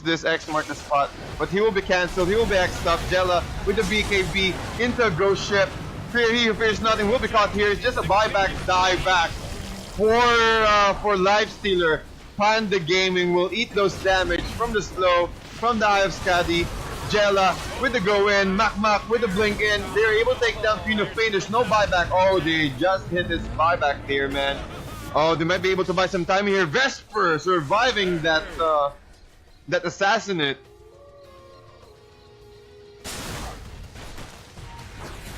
this X mark the spot, but he will be cancelled. He will be X'd up. Jella with the BKB into a ghost ship. Fear he who fears nothing will be caught here. It's just a buyback, die back for Lifestealer. Panda Gaming will eat those damage from the slow, from the Eye of Skadi. Jella with the go in, Mac with the blink in. They're able to take down Pino Fane. There's no buyback. Oh, they just hit his buyback there, man. Oh, they might be able to buy some time here. Vesper surviving that assassinate.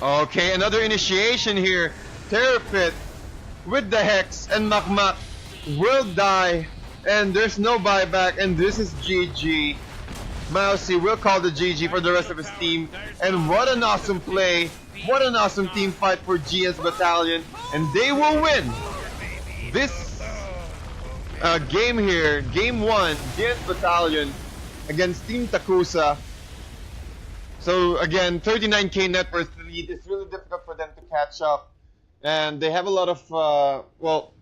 Okay, another initiation here. Terrapit with the Hex and Mac will die. And there's no buyback, and this is GG. Mousy will call the GG for the rest of his team. And what an awesome play. What an awesome team fight for Gian's Battalion. And they will win this game here. Game 1, Gian's Battalion against Team Takusa. So again, 39k net worth lead. It's really difficult for them to catch up. And they have a lot of a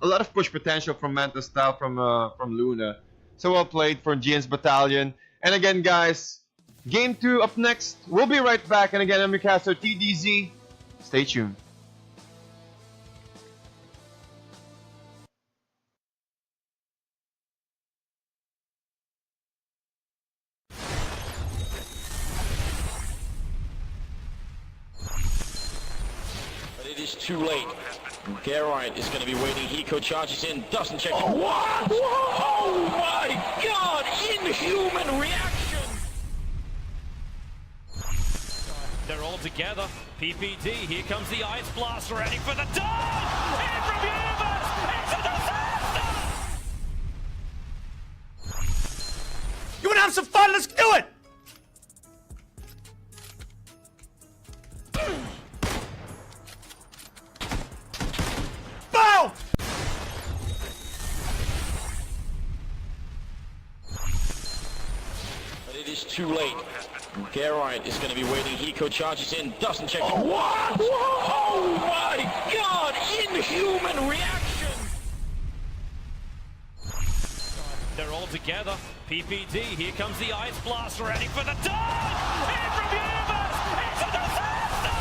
lot of push potential from Manta style from Luna. So well played for Gian's Battalion. And again, guys, game 2 up next. We'll be right back. And again, I'm your caster TDZ. Stay tuned. But it is too late. Garrett is going to be waiting. Hiko charges in, doesn't check. Oh, what? Oh my god! Inhuman reaction! They're all together. PPD, here comes the Ice Blast, ready for the dive! In from Universe! It's a disaster! You wanna have some fun? Let's do it! Bow! But it is too late. Garrett is going to be waiting. Hiko charges in, doesn't check. Oh, what? Oh my god! Inhuman reaction! They're all together. PPD, here comes the Ice Blast, ready for the dive! In from Universe! It's a disaster!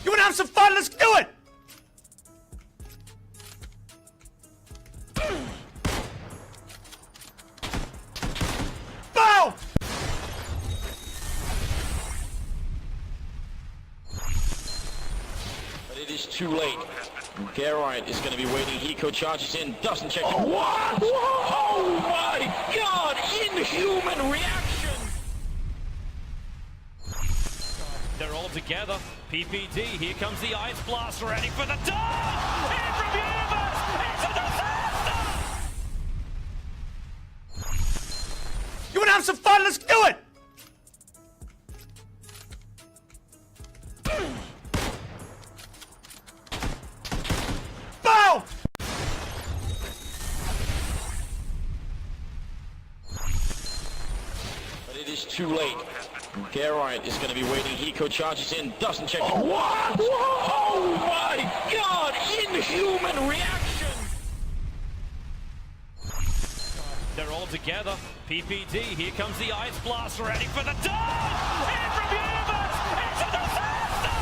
You wanna have some fun? Let's do it! Bow! But it is too late. Garrett is going to be waiting. Hiko charges in, doesn't check. Oh, what? Oh my god! Inhuman reaction! They're all together. PPD, here comes the Ice Blast, ready for the dive! In from Universe! It's a disaster! You wanna have some fun? Let's do it! Bow! But it is too late. Garrett is going to be waiting. Hiko charges in, doesn't check. Oh, what? Oh my god! Inhuman reaction! They're all together. PPD, here comes the Ice Blast, ready for the dive! In from Universe! It's a disaster!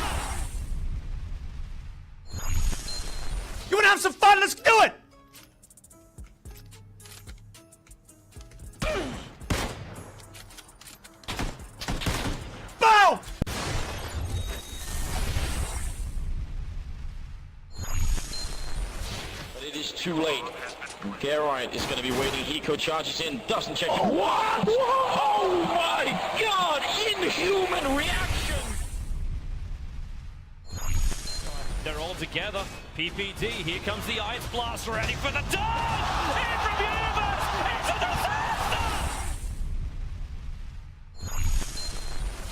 You wanna have some fun? Let's do it! Bow! But it is too late. Garrett is going to be waiting. Hiko charges in, doesn't check. Oh, what? Oh my god! Inhuman reaction! They're all together. PPD, here comes the Ice Blast, ready for the dive! In from Universe! It's a disaster!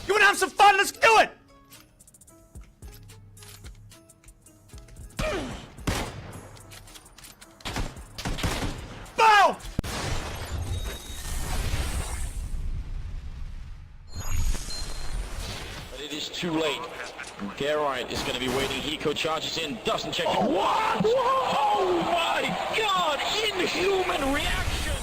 You wanna have some fun? Let's do it! Bow! But it is too late. Garrett is going to be waiting. Hiko charges in, doesn't check. Oh, what? Oh my God! Inhuman reaction!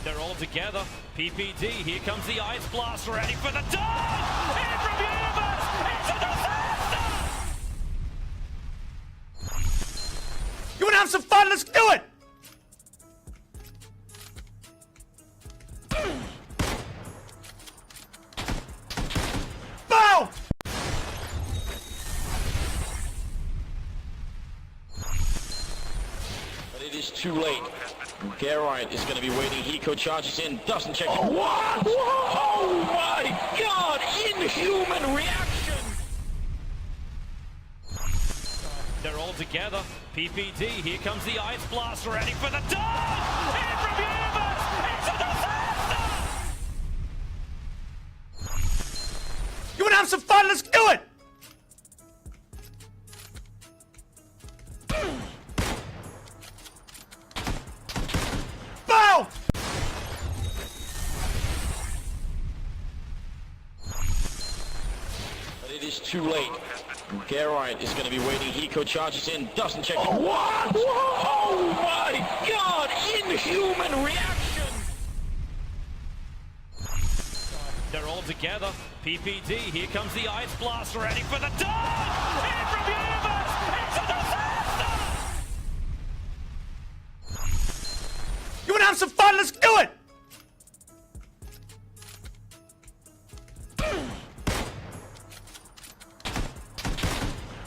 They're all together. PPD, here comes the Ice Blast, ready for the dive! And from Universe, it's a disaster! You wanna have some fun? Let's do it! Bow! But it is too late. Garrett is going to be waiting. Hiko charges in, doesn't check. Oh, what? Oh my God! Inhuman reaction! They're all together. PPD, here comes the Ice Blast, ready for the dive! And from Universe, it's a disaster! You wanna have some fun? Let's do it! Bow! But it is too late. Garrett is going to be waiting. Hiko charges in, doesn't check. Oh, what? Oh my God! Inhuman reaction! They're all together. PPD, here comes the Ice Blast, ready for the dive! And from Universe, it's a disaster! You wanna have some fun? Let's do it!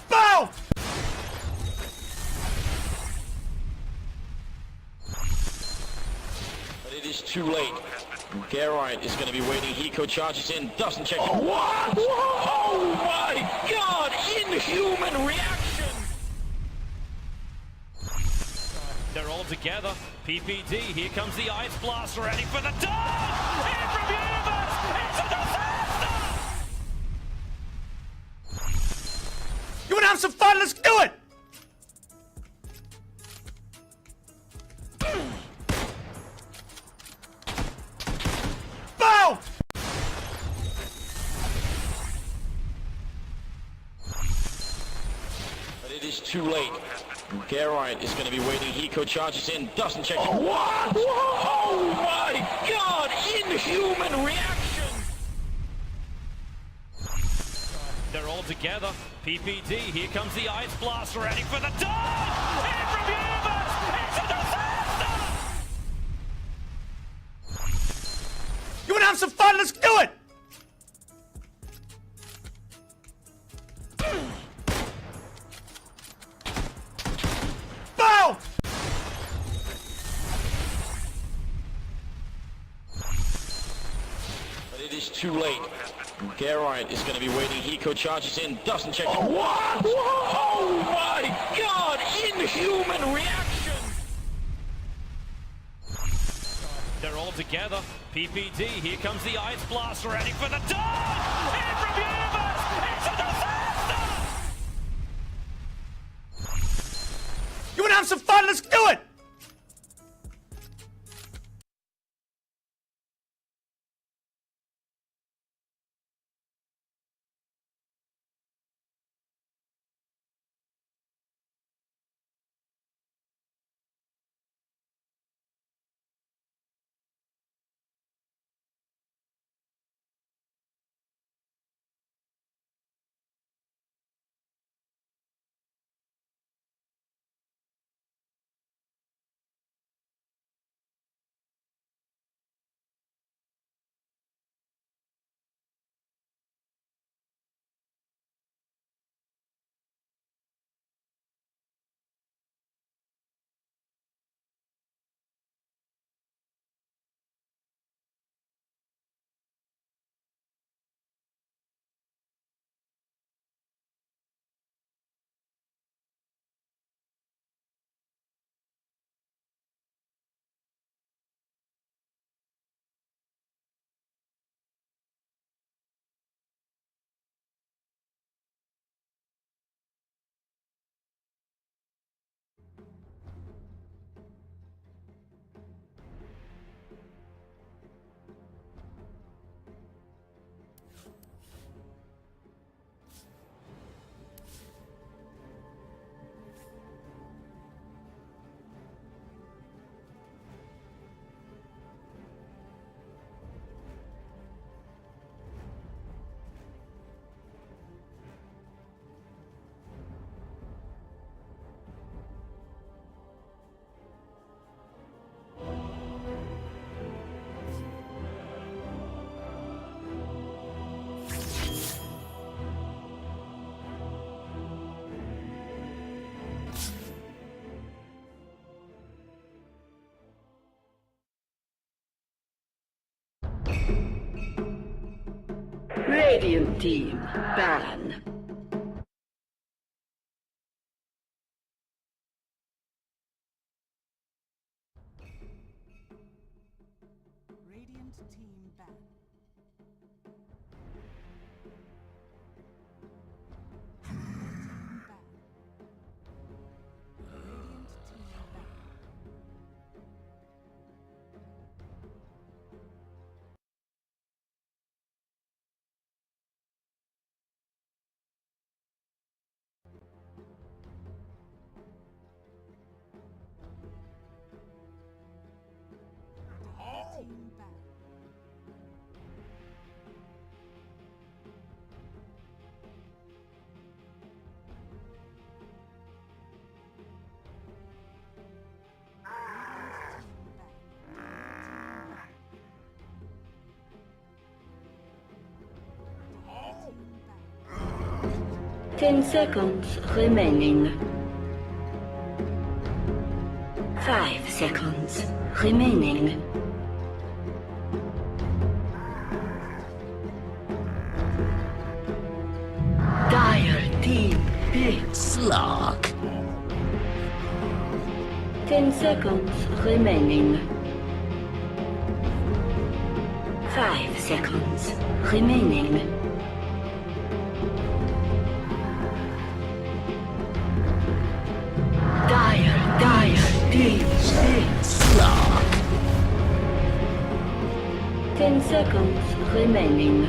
Bow! But it is too late. Garrett is going to be waiting. Hiko charges in, doesn't check. Oh, what? Oh my God! Inhuman reaction! They're all together. PPD, here comes the Ice Blast, ready for the dive! And from Universe, it's a disaster! You wanna have some fun? Let's do it! Bow! But it is too late. Garrett is going to be waiting. Hiko charges in, doesn't check. Oh, what? Oh my God! Inhuman reaction! They're all together. PPD, here comes the Ice Blast, ready for the dive! And from Universe, it's a disaster! You wanna have some fun? Let's do it! Bow! But it is too late. Garrett is going to be waiting. Hiko charges in, doesn't check. Oh, what? Oh my God! Inhuman reaction! They're all together. PPD, here comes the Ice Blast, ready for the dive! And from Universe, it's a disaster! You wanna have some fun? Let's do it! Radiant team, ban. Radiant team ban. Team ban. Ten seconds remaining. 5 seconds remaining. Dire team big slug. 10 seconds remaining. 5 seconds remaining. Dire team big slug. 10 seconds remaining.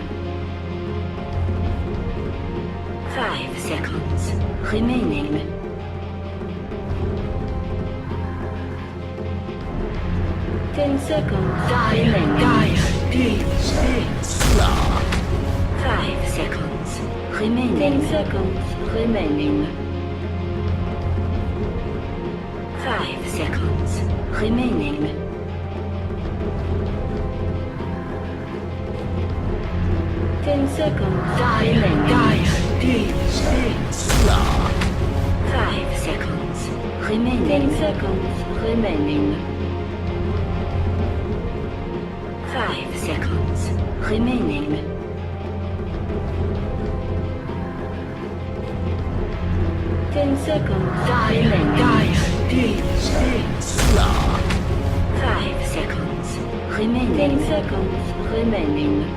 5 seconds remaining. Ten seconds dire deep slug. 5 seconds remaining. 10 seconds remaining. 5 seconds remaining. 10 seconds dire deep slug. 5 seconds remaining. 10 seconds remaining. 5 seconds remaining. 10 seconds dire deep slug. 5 seconds remaining. 10 seconds remaining.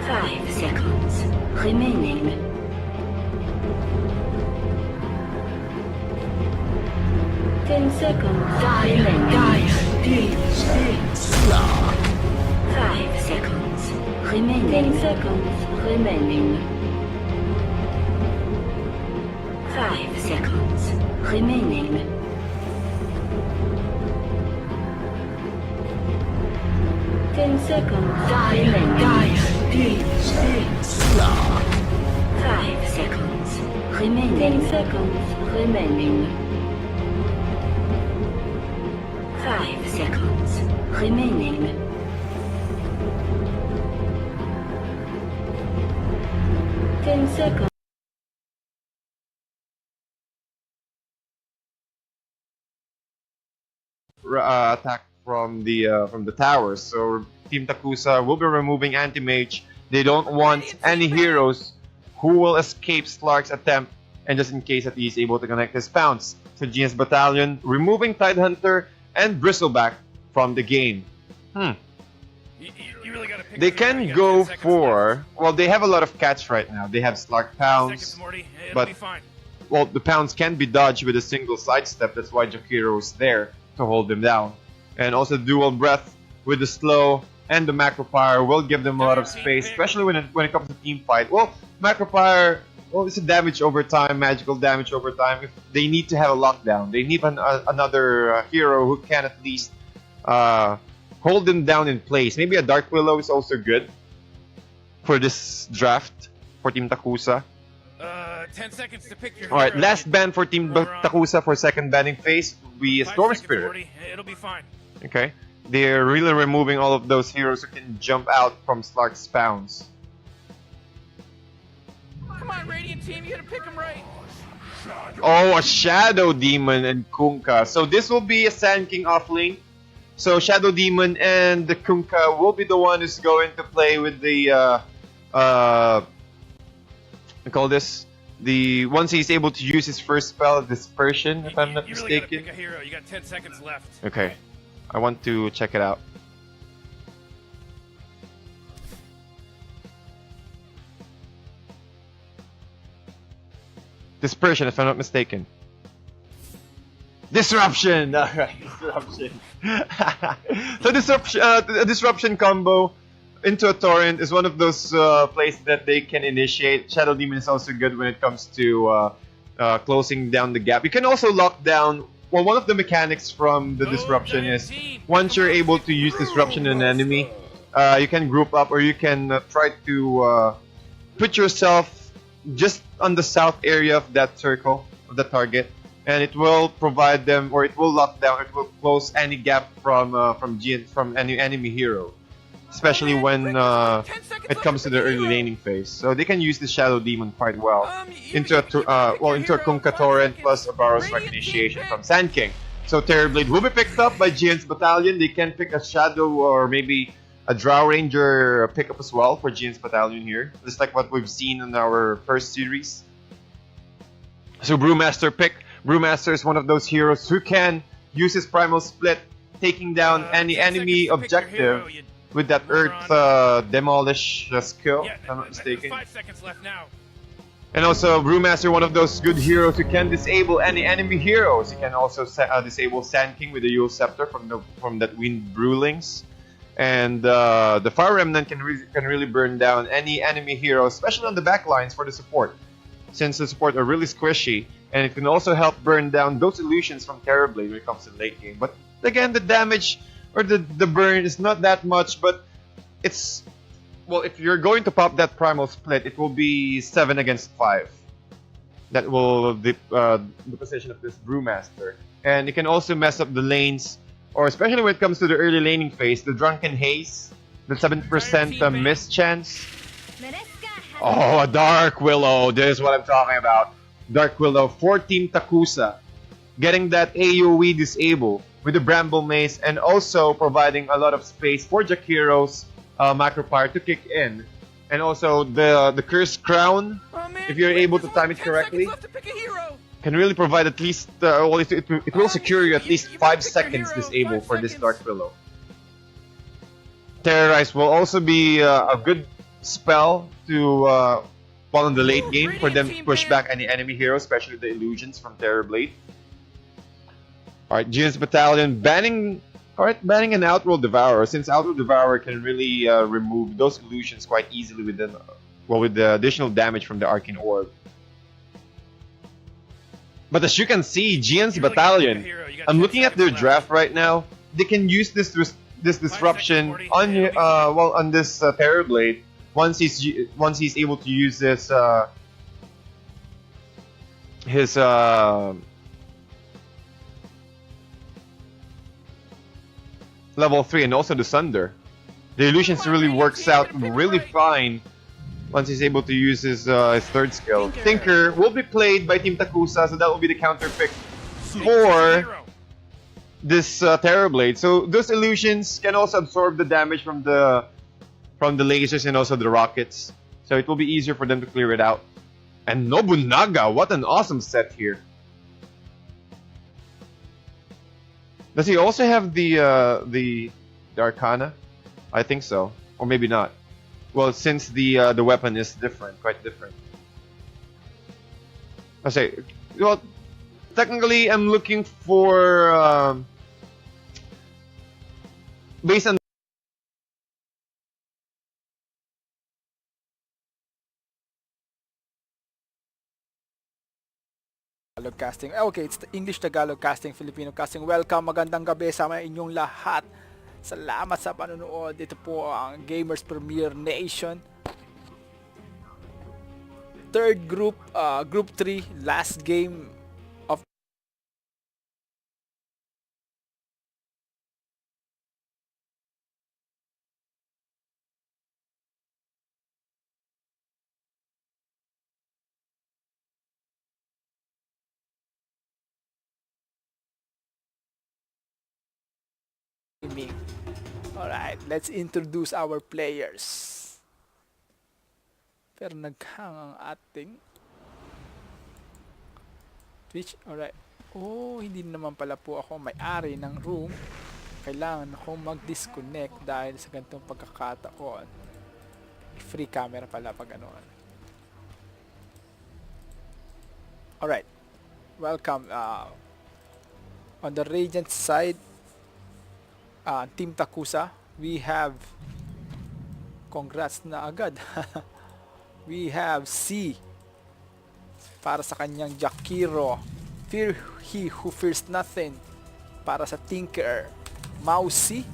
5 seconds remaining. 10 seconds dire deep slug. 5 seconds remaining. 10 seconds remaining. 5 seconds remaining. 10 seconds dire deep slug. 5 seconds remaining. 10 seconds remaining. 5 seconds remaining. 10 seconds. Attack from the towers. So Team Takusa will be removing anti-mage. They don't want any heroes who will escape Slark's attempt, and just in case that he's able to connect his pounce. So Gian's battalion removing Tidehunter and Bristleback from the game. You really gotta pick They up your- can you got go 10 seconds for, well, they have a lot of cats right now. They have Slark left. pounds, Seconds, Morty. It'll but be fine. well, the pounds can be dodged with a single sidestep. That's why Jakiro's there to hold them down. And also dual breath with the slow and the macro fire will give them a lot of space, especially when it comes to team fight. Well, macro fire, well, it's a damage over time, magical damage over time. If they need to have a lockdown, they need another hero who can at least hold them down in place. Maybe a Dark Willow is also good for this draft for Team Takusa. 10 seconds to pick your Alright, hero. last ban for Team Takusa for second banning phase will be 5 Storm seconds, Spirit. Morty. It'll be fine. Okay, they're really removing all of those heroes who can jump out from Slark's pounds. Come on, Radiant team, you gotta pick him right. Oh, a Shadow Demon and Kunkka. So this will be a Sand King offlane. So Shadow Demon and the Kunkka will be the one who's going to play with the I call this the once he's able to use his first spell, Dispersion, if I'm not You really gotta mistaken. pick a hero. You got 10 seconds left. Okay, I want to check it out. Dispersion, if I'm not mistaken. Disruption! Alright, disruption. So a disruption combo into a torrent is one of those plays that they can initiate. Shadow Demon is also good when it comes to closing down the gap. You can also lock down. Well, one of the mechanics from the disruption is once you're able to use disruption on an enemy, you can group up or you can try to put yourself just on the south area of that circle of the target, and it will provide them, or it will lock down, it will close any gap from any enemy hero, especially when it comes to the early laning phase. So they can use the Shadow Demon quite well into a Kunkka Torrent plus a Borrow Strike initiation from Sand King. So Terrorblade will be picked up by Gian's Battalion. They can pick a Shadow or maybe a Drow Ranger pickup as well for Gian's Battalion here, just like what we've seen in our first series. So Brewmaster pick. Brewmaster is one of those heroes who can use his Primal Split, taking down any enemy objective with that Earth Demolish skill, if I'm not mistaken. 5 seconds left now. And also Brewmaster, one of those good heroes who can disable any enemy heroes. He can also disable Sand King with the Yule Scepter from that Wind Brewlings. And the Fire Remnant can really burn down any enemy hero, especially on the back lines for the support, since the support are really squishy. And it can also help burn down those illusions from Terrorblade when it comes to late game. But again, the damage or the burn is not that much, but it's... Well, if you're going to pop that Primal Split, it will be 7 against 5. That will the position of this Brewmaster. And it can also mess up the lanes, or especially when it comes to the early laning phase, the Drunken Haze, the 7% miss chance. Oh, a Dark Willow. This is what I'm talking about. Dark Willow for Team Takusa. Getting that AoE disable with the Bramble Mace, and also providing a lot of space for Jakiro's Macro Fire to kick in. And also the Cursed Crown, if you're able to time it correctly, can really provide at least, it will secure you at least 5 seconds disable for this Dark Willow. Terrorize will also be a good spell to while in the late game for them to push back any enemy hero, especially the illusions from Terrorblade. Alright, Gian's Battalion banning an Outworld Devourer, since Outworld Devourer can really remove those illusions quite easily with the additional damage from the Arcane Orb. But as you can see, Gian's Battalion, I'm looking at their draft right now, they can use this disruption on this Terrorblade once he's able to use this his level 3 and also the Sunder. The illusions really works out really fine once he's able to use his third skill. Tinker will be played by Team Takusa, so that will be the counter pick for this Terrorblade. So those illusions can also absorb the damage from the lasers and also the rockets. So it will be easier for them to clear it out. And Nobunaga, what an awesome set here. Does he also have the Arcana? I think so, or maybe not. Well, since the weapon is different, quite different. I say, well, technically, I'm looking for based on. Tagalog casting. Okay, it's the English Tagalog casting, Filipino casting. Welcome, magandang gabi sa inyong lahat. Salamat sa panonood. Ito po ang Gamers Premier Nation. Third group, group 3, last game Gaming. Alright, let's introduce our players. Pero naghang ang ating Twitch. Alright. Oh, hindi naman pala po ako may-ari ng room. Kailangan ako mag-disconnect dahil sa ganitong pagkakataon. Free camera pala pag ganoon. Alright. Welcome. On the Radiant side, Team Takusa, we have congrats na agad. We have C para sa kanyang Jakiro. Fear he who fears nothing para sa Tinker. Mousy,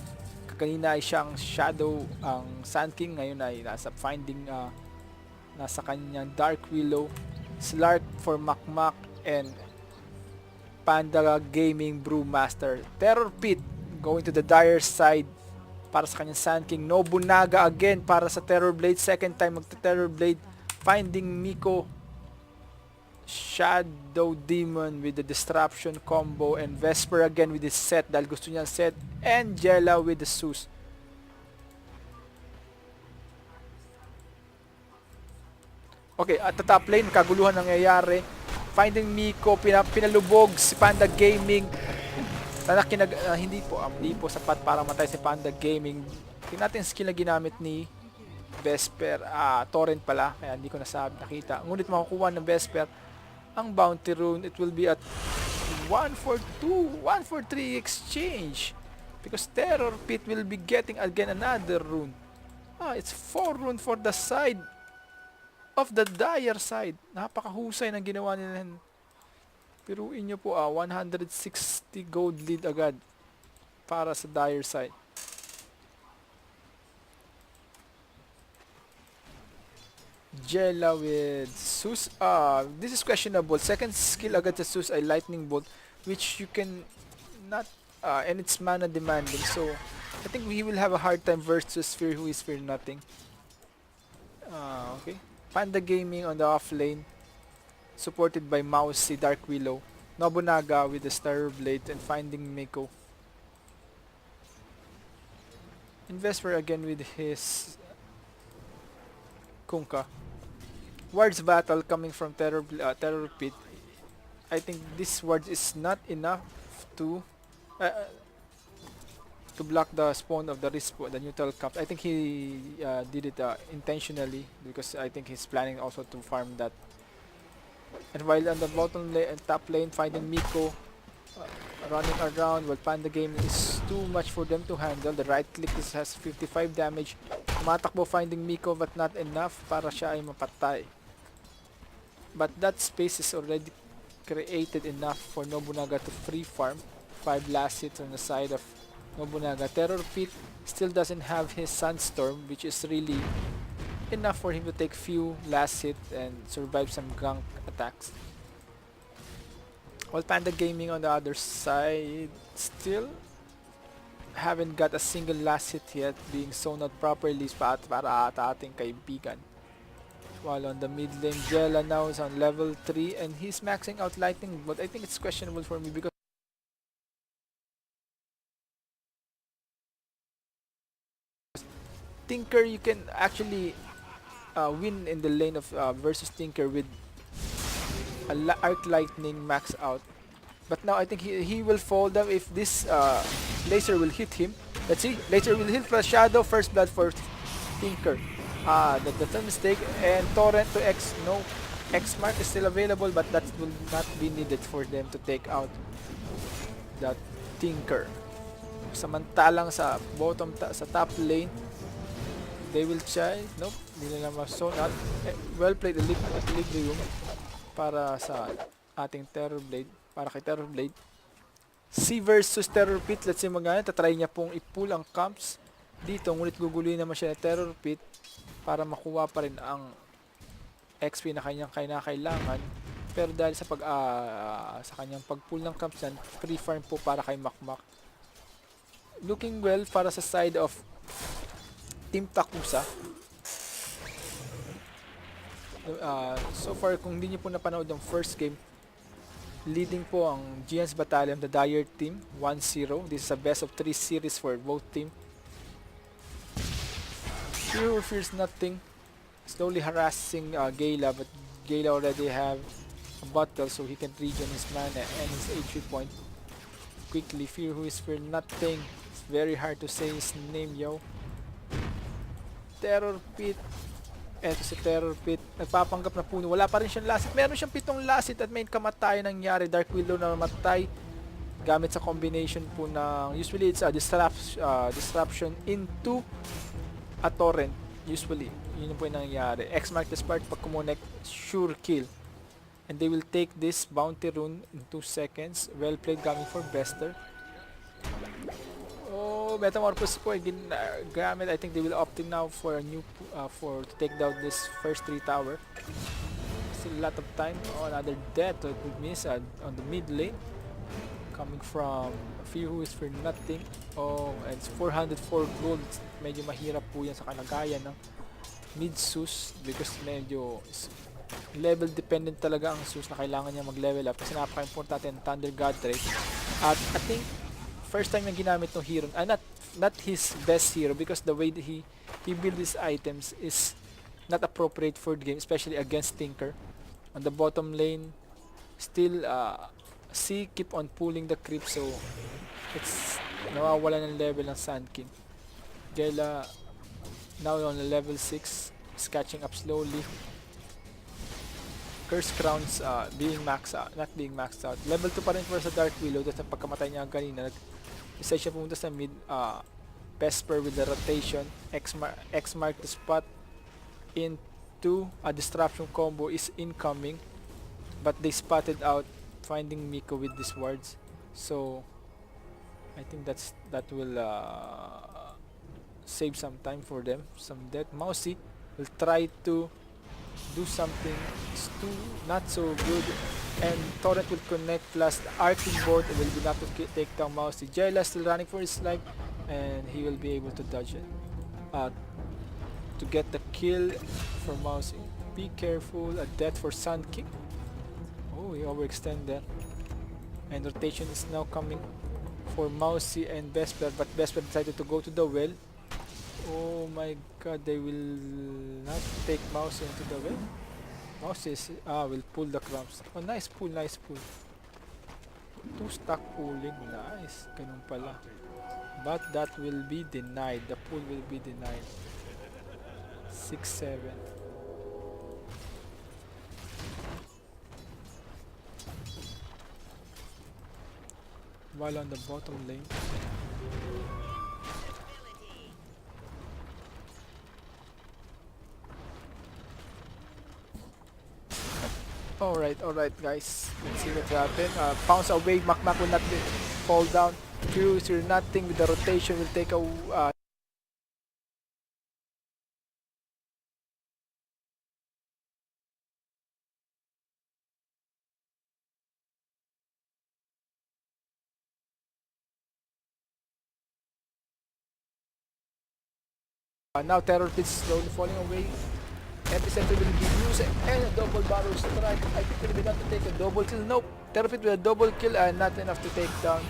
kanina ay siyang Shadow ang Sand King, ngayon ay nasa Finding, nasa kanyang Dark Willow. Slark for Makmak and Panda Gaming Brewmaster. Terror Pit going to the Dire side para sa kanyang Sand King. Nobunaga again para sa Terror Blade. Second time magta-Terror Blade. Finding Miko. Shadow Demon with the Disruption combo. And Vesper again with his set dahil gusto niya set. Angela with the Zeus. Okay, at the top lane, kaguluhan nangyayari. Finding Miko, pinalubog si Panda Gaming. Hindi po sapat para matay si Panda Gaming. Tingnan natin skill na ginamit ni Vesper. Torrent pala, kaya hindi ko nakita. Ngunit makukuha ng Vesper ang bounty rune. It will be at 142, 143 exchange. Because Terror Pit will be getting again another rune. It's 4 rune for the side of the Dire side. Napakahusay ng ginawa nila. Piruin nyo po 160 gold lead agad para sa Dire side. Jella with Zeus. This is questionable. Second skill agad sa Zeus ay Lightning Bolt, which you can not, and it's mana demanding. So, I think he will have a hard time versus Fear who is Fear nothing. Okay. Panda Gaming on the off lane, supported by Mousy, Dark Willow, Nobunaga with the Star Blade, and Finding Miko. Vesper again with his Kunkka. Ward's battle coming from Terror Pit. I think this ward is not enough to block the spawn of the respawn, the neutral camp. I think he did it intentionally because I think he's planning also to farm that. And while on the bottom lane and top lane, Finding Miko running around while Panda Gaming is too much for them to handle. The right click has 55 damage. Tumatakbo Finding Miko but not enough para siya ay mapatay. But that space is already created enough for Nobunaga to free farm. 5 last hits on the side of Nobunaga. Terror Pit still doesn't have his Sunstorm, which is really enough for him to take few last hit and survive some gank attacks. While Panda Gaming on the other side still haven't got a single last hit yet, being sewn out properly para ating kaibigan. While on the mid lane, Jella now is on level 3 and he's maxing out Lightning, but I think it's questionable for me because Tinker, you can actually win in the lane of versus Tinker with Arc Lightning max out. But now I think he will fall down if this laser will hit him. Let's see, laser will hit for Shadow, first blood for Tinker. That's a mistake, and Torrent to X, no, X mark is still available but that will not be needed for them to take out that Tinker. Samantalang sa bottom, sa top lane, they will try, nope, hindi nila ma-zone out. Well played, equilibrium para sa ating Terror Blade, para kay Terror Blade. C versus Terror Pit, let's see magana, tatry niya pong i-pull ang camps dito, ngunit guguluhin naman siya ng Terror Pit para makuha pa rin ang XP na kanyang kailangan. Pero dahil sa sa kanyang pag-pull ng camps yan, free farm po para kay Makmak. Looking well para sa side of Team Takusa. So far, kung hindi niyo po napanood yung first game, Leading po ang Gian's Battalion, the Dire team, 1-0. This is a best of 3 series for both team. Fear fears nothing. Slowly harassing Gala, but Gala already have a bottle, so he can regen his mana and his HP point quickly. Fear who is fear nothing. It's very hard to say his name, yo. Terror Pit. Eto si Terror Pit. Nagpapanggap na puno. Wala pa rin siyang lasit. Meron siyang 7 lasit at may kamatayan nangyari. Dark Willow na namatay gamit sa combination po ng, usually it's a disruption into a torrent. Usually, yun po yung nangyari. X mark the spot pag kumonek, sure kill. And they will take this bounty rune in 2 seconds. Well played coming for Bester. Oh, Metamorphosis po gamit. I think they will opting now for a new to take down this first 3 tower. Still a lot of time. Oh, another death that would miss on the mid lane. Coming from Fear who is for nothing. Oh, and it's 404 gold. Medyo mahirap po yan sa kalagayan ng mid sus because medyo level dependent talaga ang sus na kailangan niya mag-level up kasi napaka-importante ng Thunder God Drake. At I think first time yung ginamit ng hero, not his best hero because the way that he build his items is not appropriate for the game, especially against Tinker. On the bottom lane, still C keep on pulling the creep, so it's nawawala ng level ng Sand King. Gela now on the level 6 is catching up slowly. Curse Crowns being maxed out, not being maxed out. Level 2 pa rin for sa Dark Willow dahil sa pagkamatay niya kanina. Isa siya pumunta sa mid, Vesper with the rotation. X mark the spot into a disruption combo is incoming, but they spotted out finding Miko with these wards. So I think that will save some time for them. Some death. Mousy will try to do something not so good, and Torrent will connect plus the arcing board will be enough to take down Mousy. Jayla still running for his life and he will be able to dodge it to get the kill for Mousy. Be careful, a death for Sand King. Oh, he overextended, and rotation is now coming for Mousy and Vesper, but Vesper decided to go to the well. Oh my god, they will not take Mousy into the well. Mousy will pull the crumbs. Oh, nice pull, nice pull. 2 stack pulling, nice. Ganun pala. But that will be denied. The pull will be denied. 6-7. While on the bottom lane, alright guys, let's see what happened. Pounce away, Makmak will not fall down. Curious or nothing with the rotation will take a now Terror Pit is slowly falling away. Epicenter will be used and a double barrel strike. I think it will be enough to take a double kill. Nope. Terror Pit with a double kill and not enough to take down.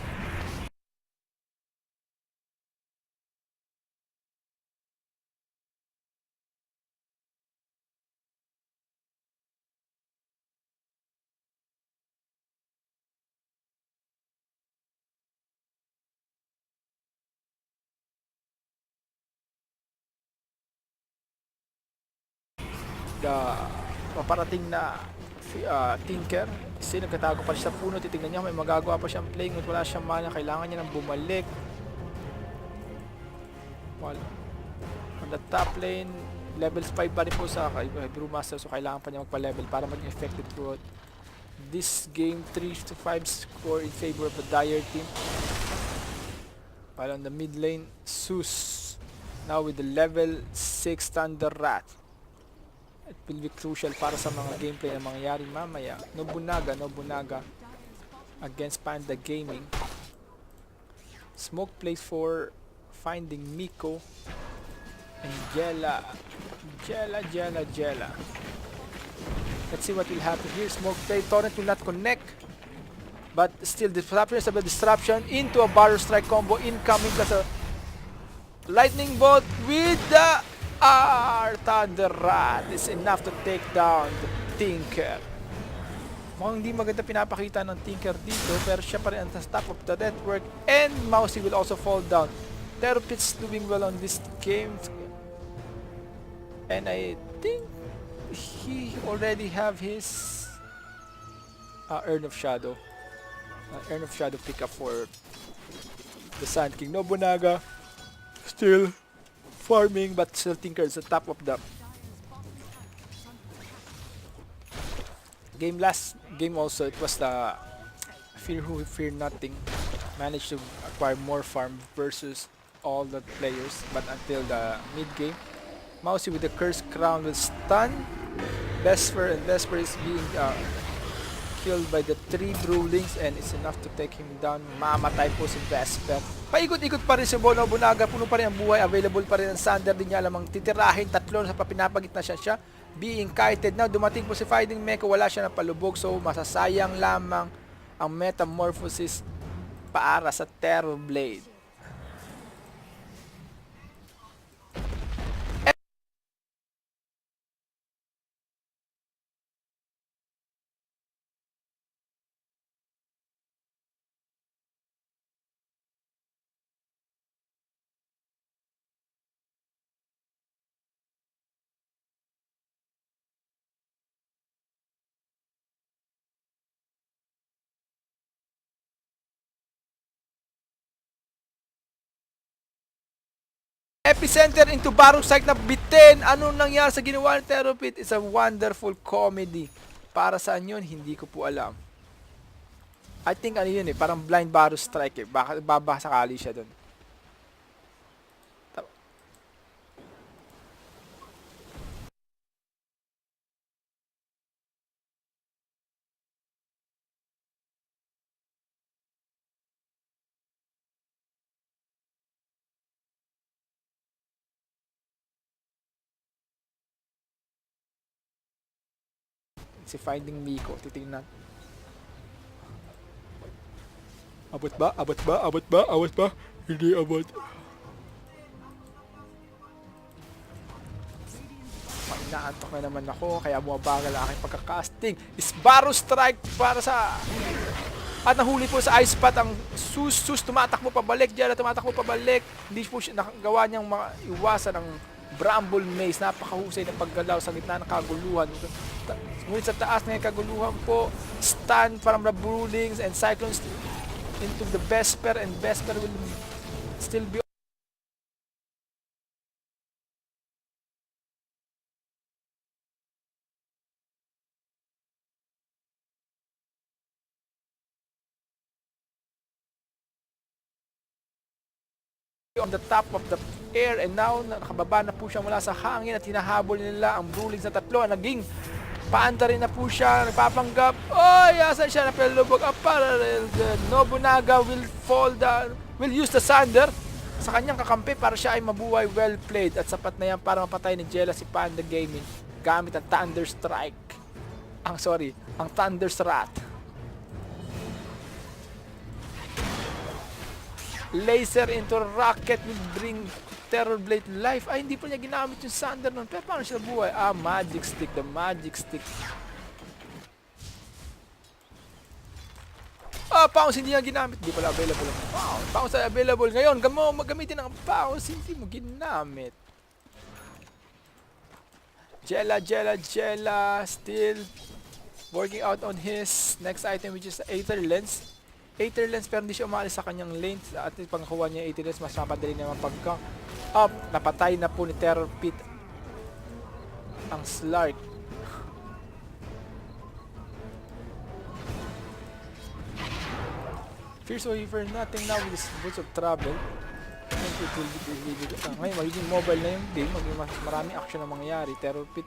Paparating na Tinker, kasi nagkatago pa siya sa puno. Titignan niya may magagawa pa siyang playing, wala siyang mana, kailangan niya nang bumalik. Well, on the top lane, levels 5 pa rin po sa Brewmaster, so kailangan pa niya magpa-level para maging effective throughout this game. 3-5 score in favor of the Dire team. While on the mid lane, Zeus now with the level 6 Thunder Rat. It will be crucial para sa mga gameplay na mangyayari mamaya. Nobunaga against Panda Gaming. Smoke plays for finding Miko and Jela. Let's see what will happen here. Smoke play, Torrent will not connect. But still, disruption is about disruption into a barrel strike combo incoming plus a lightning bolt with the Thunder Rat is enough to take down the Tinker. Mukhang hindi maganda pinapakita ng Tinker dito, pero siya pa rin ang top of the network, and Mousy will also fall down. Terpit's doing well on this game, and I think he already have his Urn of Shadow. Urn of Shadow pickup for the Sand King. Nobunaga still farming, but still Tinker is the top of the game. Last game also, it was the Fear Who Fear Nothing managed to acquire more farm versus all the players, but until the mid game, Mousy with the Cursed Crown will stun Vesper, and Vesper is being killed by the 3 Brawlings, and it's enough to take him down. Mamatay po si Vesper. Paikot-ikot pa rin si Nobunaga, puno pa rin ang buhay, available pa rin ang Sander, din niya alam ang titirahin, 3 sa pinapagit na siya. Being kited now, dumating po si Fighting Mecha, wala siya na palubog, so masasayang lamang ang Metamorphosis para sa Terror Blade. Epicenter into Barong Site na bitin. Ano nangyari sa ginawa ni Terrapit? It's a wonderful comedy. Para saan yun? Hindi ko po alam. I think ano yun parang blind Barrow Strike Baka babasakali siya dun. Si Finding Miko, titingnan. Abot ba? Abot ba? Abot ba? Abot ba? Hindi abot. Inaantok na naman ako, kaya bumabagal ang aking pagkakasting. Barrow Strike para sa... At nahuli po sa ice spot ang Sus tumatakbo pabalik. Diyan na tumatakbo pabalik. Hindi po siya nakagawa niyang iwasan ang Bramble Maze. Napakahusay ng paggalaw sa gitna ng kaguluhan. Ngunit sa taas ng kaguluhan po, stun from the Brawlings and Cyclones into the Vesper, and Vesper will still be on the top of the air, and now nakababa na po siya mula sa hangin at hinahabol nila ang Brawlings na 3. Naging paanda rin na po siya, nagpapanggap. Oy, asan siya? Napalubog ang parallel. Nobunaga will fall down, will use the Sander sa kanyang kakampi para siya ay mabuhay. Well played, at sapat na yan para mapatay ni Jella si Panda Gaming gamit ang Thunder Strike. Ang Thunder Rat. Laser into rocket will bring Terror Blade life. Ay, hindi pa niya ginamit yung Sander nun. Pero paano siya buhay? Magic Stick. The Magic Stick. Pounce hindi niya ginamit. Hindi pala available ang Pounce. Pounce ay available ngayon. Gamitin ang Pounce. Hindi mo ginamit. Jella. Still working out on his next item, which is Aether Lens. Aether Lens, pero hindi siya umalis sa kanyang lanes. At pagkakuha niya Aether Lens, mas mapadali naman pagka napatay na po ni Terror Pit ang Slark. Fierce Weaver, nothing now with his Boots of Travel. Ngayon, magiging mobile na yung game. Magiging maraming action na mangyayari. Terror Pit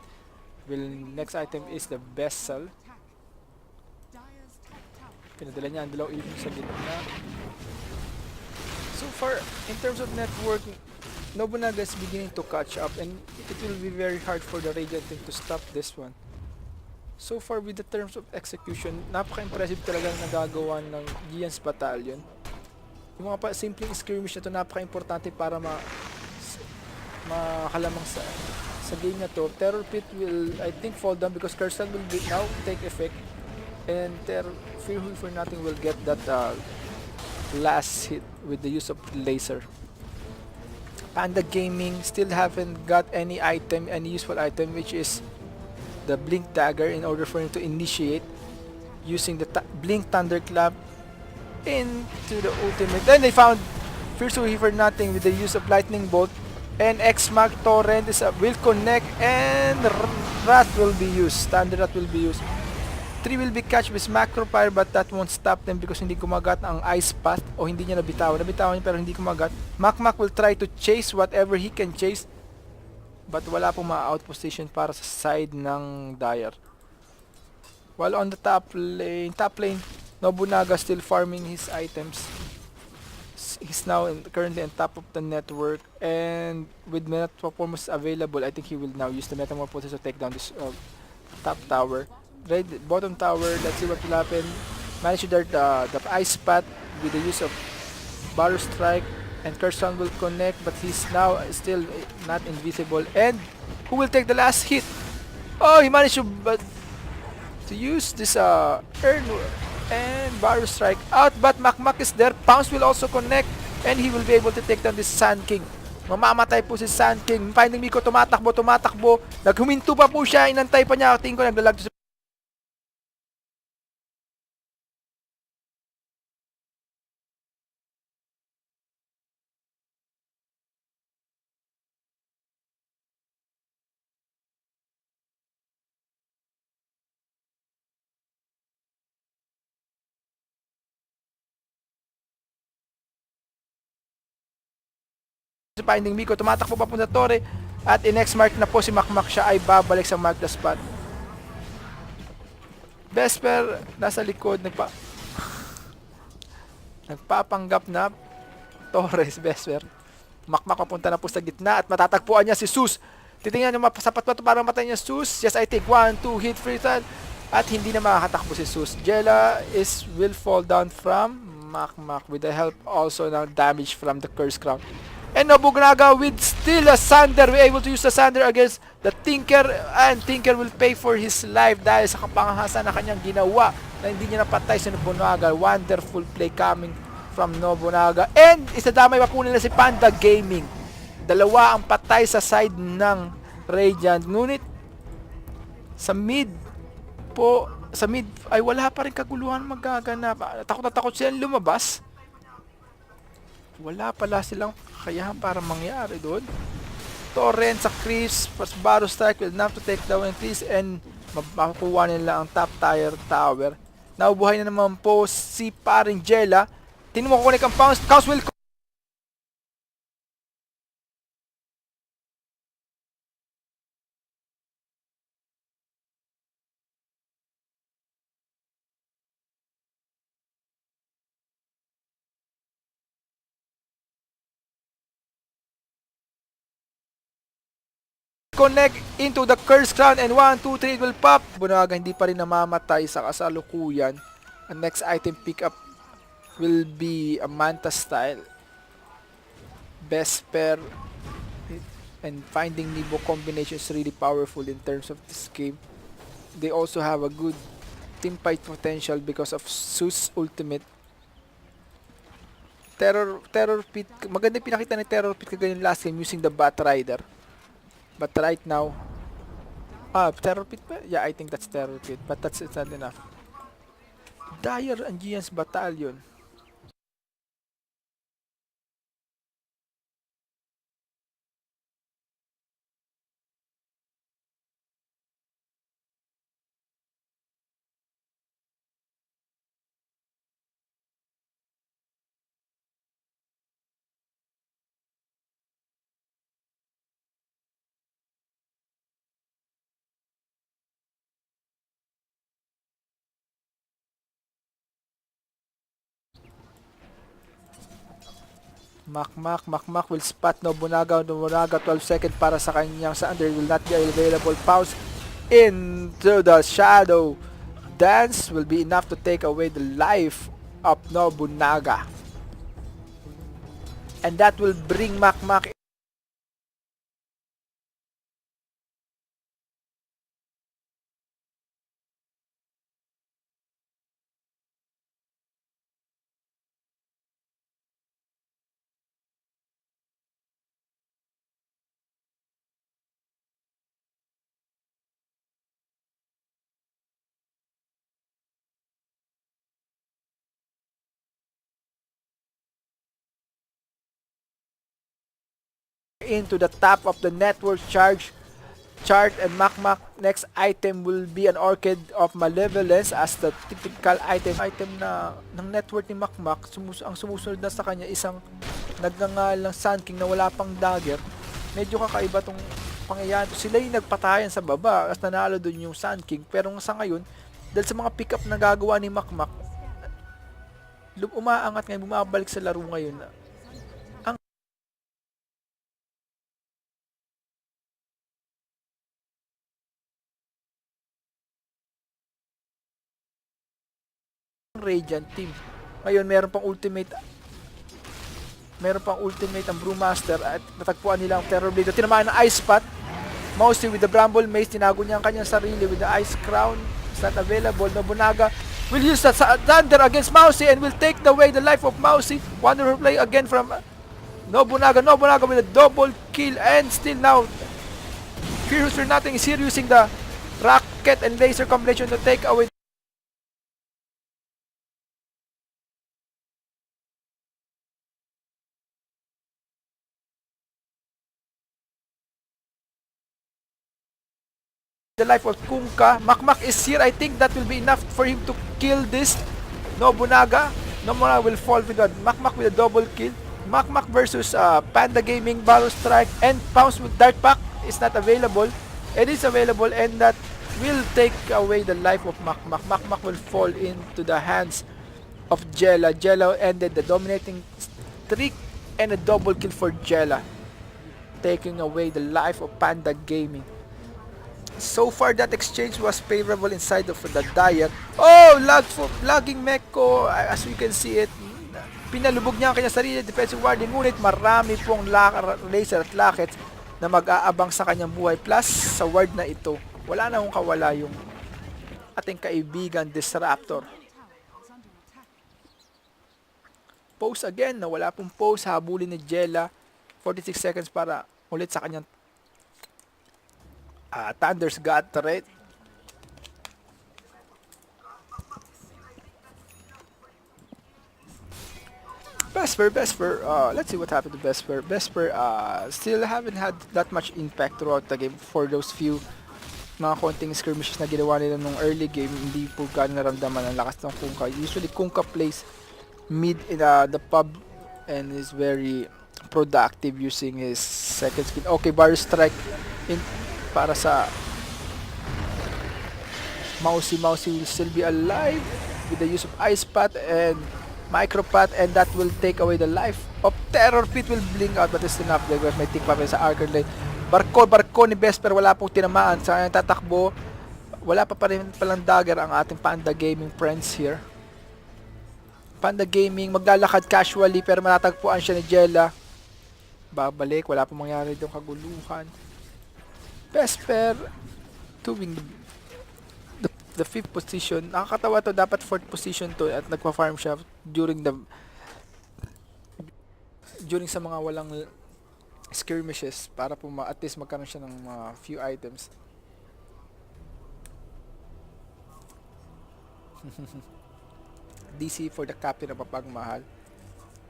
next item is the Vessel. Pinadala niya ang dalawang ilog sa gitna. So far, in terms of network, Nobunaga is beginning to catch up, and it will be very hard for the Radiant team to stop this one. So far with the terms of execution, napaka-impressive talaga ang nagagawa ng Gian's Battalion. Yung mga simpleng skirmish na to napaka-importante para makalamang sa game na to. Terror Pit will, I think, fall down because Curse will now take effect, and Fear for Nothing will get that last hit with the use of laser. Panda Gaming still haven't got any useful item, which is the Blink Dagger, in order for him to initiate using the Blink Thunderclap into the ultimate. Then they found Fierce for Nothing with the use of Lightning Bolt, and X-Mag Torrent will connect, and Rat will be used. Thunder Rat will be used. 3 will be catched with Macro Fire, but that won't stop them because hindi kumagat ang Ice Path, o hindi niya nabitawan niya pero hindi kumagat. Makmak will try to chase whatever he can chase, but wala pong ma-out position para sa side ng Dire. While on the top lane, Nobunaga still farming his items. He's now currently on top of the network, and with Metamorphosis available, I think he will now use the Metamorphosis to take down this top tower. Right, bottom tower, let's see what will happen. Manage to dart the Ice Path with the use of Barrow Strike, and Curson will connect, but he's now still not invisible. And who will take the last hit? Oh, he managed to use this Earn, and Barrow Strike out, but Makmak is there. Pounce will also connect, and he will be able to take down this Sand King. Mamamatay po si Sand King. Finding Miko, tumatakbo. Naghuminto pa po siya, inantay pa niya. Tingin ko naglalag to. Finding Miko, tumatakbo pa po sa Torre, at in-next mark na po si Makmak, siya ay babalik sa mark the spot. Vesper nasa likod, nagpapanggap na Torres. Vesper, Makmak papunta na po sa gitna at matatagpuan niya si Sus. Titingnan niyo, sapat pa ito para matay niya Sus. Yes, I think 1, 2 hit free time, at hindi na makakatakbo si Sus. Jella will fall down from Makmak with the help also ng damage from the Curse Crown. And Nobunaga with still a Sander. We're able to use the Sander against the Tinker, and Tinker will pay for his life dahil sa kapangahasan na kanyang ginawa na hindi niya napatay si Nobunaga. Wonderful play coming from Nobunaga. And isadamay pa po nila si Panda Gaming. Dalawa ang patay sa side ng Radiant. Ngunit sa mid ay wala pa rin kaguluhan magaganap. Takot na takot silang lumabas. Wala pala silang kakayahan para mangyari doon. Torrent sa Chris, first Barrow Strike will not to take down Chris, and makukuha nila ang top tier tower. Naubuhay na naman po si paring Jella. Tingnan mo kukunik ang Pounce. Pounce will connect into the Curse Crown, and 1, 2, 3 it will pop. Bunaga hindi pa rin namamatay sa kasalukuyan. Ang next item pickup will be a Manta style. Vesper and Finding Nebo combination is really powerful in terms of this game. They also have a good team fight potential because of Zeus ultimate. Terror Pit, maganda pinakita ni Terror Pit kagaya last game using the Bat Rider. But right now, Terror Pit ba? Yeah, I think that's Terror Pit, but that's not enough. Dire and Gian's Battalion. Makmak will spot Nobunaga. 12 seconds para sa kanyang Sander will not be available. Pause. into the shadow dance will be enough to take away the life of Nobunaga. And that will bring Makmak into the top of the network chart, and Makmak next item will be an Orchid of Malevolence as the typical item na ng network ni Makmak. Ang sumusunod na sa kanya isang nagngangalang Sun King na wala pang dagger. Medyo kakaiba tong pangyayari. Sila yung nagpatayan sa baba as nanalo dun yung Sun King, pero sa ngayon dahil sa mga pick up na gagawa ni Makmak, umaangat ngayon, bumabalik sa laro ngayon. Radiant team. Ngayon meron pang ultimate ang Brewmaster at natagpuan nila ang Terror Blade. Tinamaan ng Ice Spot. Mousy with the Bramble Mace, tinago niya ang kanyang sarili with the Ice Crown. It's not available. Nobunaga will use the Thunder against Mousy and will take away the life of Mousy. Wonderful play again from Nobunaga. Nobunaga with a double kill, and still now Fearless for Nothing is here using the Rocket and Laser combination to take away the life of Kunkka. Makmak is here. I think that will be enough for him to kill this Nobunaga. Nobunaga will fall with that. Makmak with a double kill. Makmak versus Panda Gaming, Battle Strike, and Pounce with Dart Pack is not available. It is available, and that will take away the life of Makmak. Makmak will fall into the hands of Jella. Jella ended the dominating streak and a double kill for Jella, taking away the life of Panda Gaming. So far, that exchange was favorable inside of the Dyer. Oh, lagging Meko. As we can see it, pinalubog niya ang kanyang sarili, defensive warding. Ngunit marami pong laser at lackets na mag-aabang sa kanyang buhay. Plus, sa ward na ito, wala na akong kawala yung ating kaibigan Disruptor. Pose again, na wala pong pose. Habulin ni Jella. 46 seconds para ulit sa kanyang Thunder's God turret. Vesper, let's see what happened to Vesper. Vesper still haven't had that much impact throughout the game. For those few mga konting skirmishes na ginawa nila nung early game, hindi po gano'n naramdaman ang lakas ng Kunkka. Usually Kunkka plays mid in the pub and is very productive using his second skill. Okay, Bar Strike in para sa Mousy. Mousy will still be alive with the use of Ice Path and Micro Path, and that will take away the life of Terror Pit. Will blink out, but it's enough. May tick pa sa Archer Lane. Barko ni Vesper, wala pong tinamaan. Sa kanyang tatakbo, wala pa rin palang dagger ang ating Panda Gaming friends here. Panda Gaming maglalakad casually, pero matatagpuan siya ni Jella. Babalik, wala pong mangyari doon kaguluhan. Vesper doing the 5th position. Nakakatawa to, dapat 4th position to at nagpa-farm siya during sa mga walang skirmishes para po at least magkaroon siya ng few items. DC for the captain na papagmahal.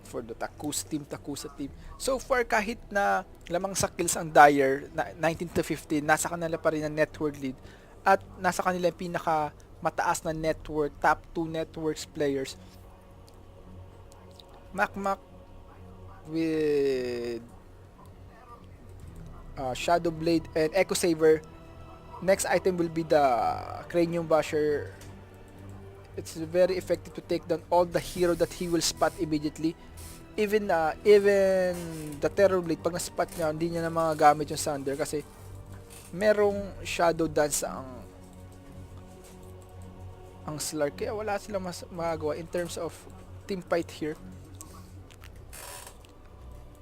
For the Takusa team. So far, kahit na lamang sa kills ang Dyer, 19 to 15, nasa kanila pa rin ang network lead. At nasa kanila yung pinaka mataas na network, top 2 networks players. Makmak with Shadow Blade and Echo Saver. Next item will be the Cranium Basher. It's very effective to take down all the hero that he will spot immediately. Even the Terror Blade, pag na-spot niya, hindi niya na mga gamit yung Thunder kasi merong shadow dance ang Slark, kaya wala silang magagawa in terms of team fight here.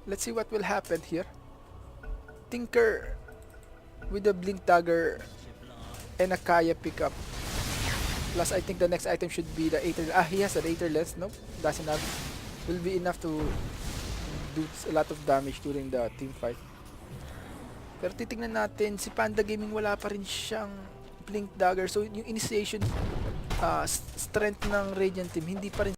Let's see what will happen here. Tinker with the Blink Dagger and a Kaya pickup. Plus, I think the next item should be the Aether. He has an Aether Lens. Nope, doesn't have. Will be enough to do a lot of damage during the team fight. Pero titingnan natin, si Panda Gaming wala pa rin siyang Blink Dagger. So, yung initiation strength ng Radiant Team, hindi pa rin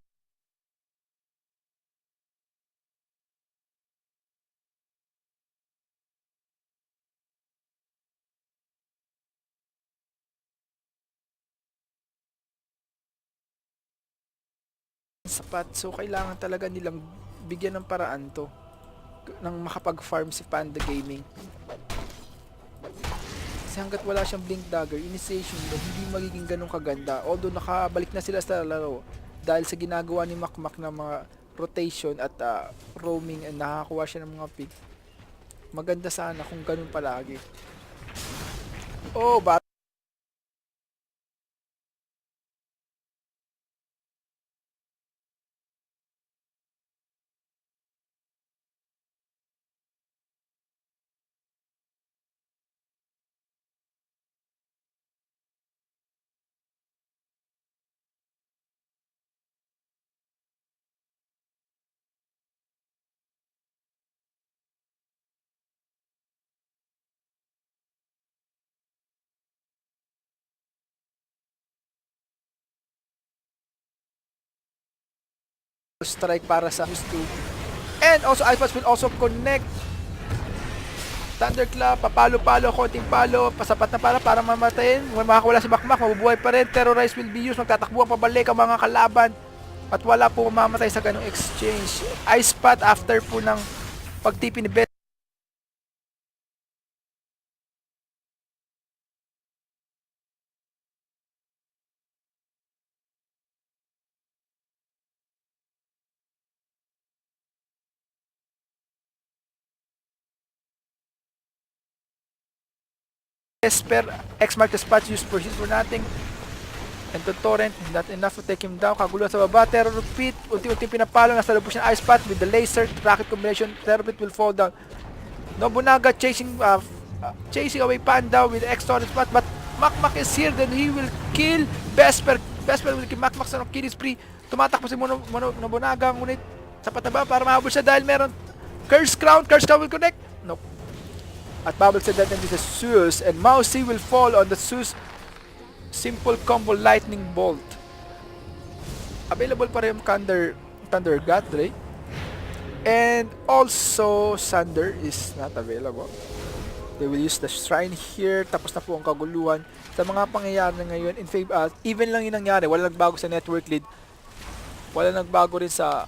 sapat. So, kailangan talaga nilang bigyan ng paraan to nang makapag-farm si Panda Gaming. Kasi hanggat wala siyang Blink Dagger, initiation mo, hindi magiging ganun kaganda. Although nakabalik na sila sa laro dahil sa ginagawa ni Makmak na mga rotation at roaming and nakakuha siya ng mga pick. Maganda sana kung ganun palagi. Oh, strike para sa Mist 2. And also Ice will also connect. Thunderclap, papalo-palo, konting palo, pasapat na para mamatayin. Kung makakawala si Makmak, mabubuhay pa rin. Terrorize will be used, magtatakbuhan pabalik ang mga kalaban. At wala po mamamatay sa ganong exchange. Ice Spot after po ng pagtipi ni Ben. Esper, X mark the spot used for his for nothing. And to Torrent, not enough to take him down. Kaguluhan sa baba, Terror Pit, unti-unti pinapalo, nasa lubos siya Ice Spot with the laser, rocket combination, Terror Pit will fall down. Nobunaga chasing away Panda with the X Torrent spot, but Makmak is here, then he will kill Vesper. Vesper will kill Makmak sa killing spree. Tumatakbo si Nobunaga, ngunit sapat na ba para mahabol siya dahil meron Curse Crown will connect. Nope. At Bubble said that into the Zeus, and Mousy will fall on the Zeus simple combo lightning bolt. Available pa rin yung Thunder Godray. And also Thunder is not available. They will use the shrine here. Tapos na po ang kaguluhan sa mga pangyayari na ngayon. In favor, even lang yung nangyari. Wala nagbago sa network lead. Wala nagbago rin sa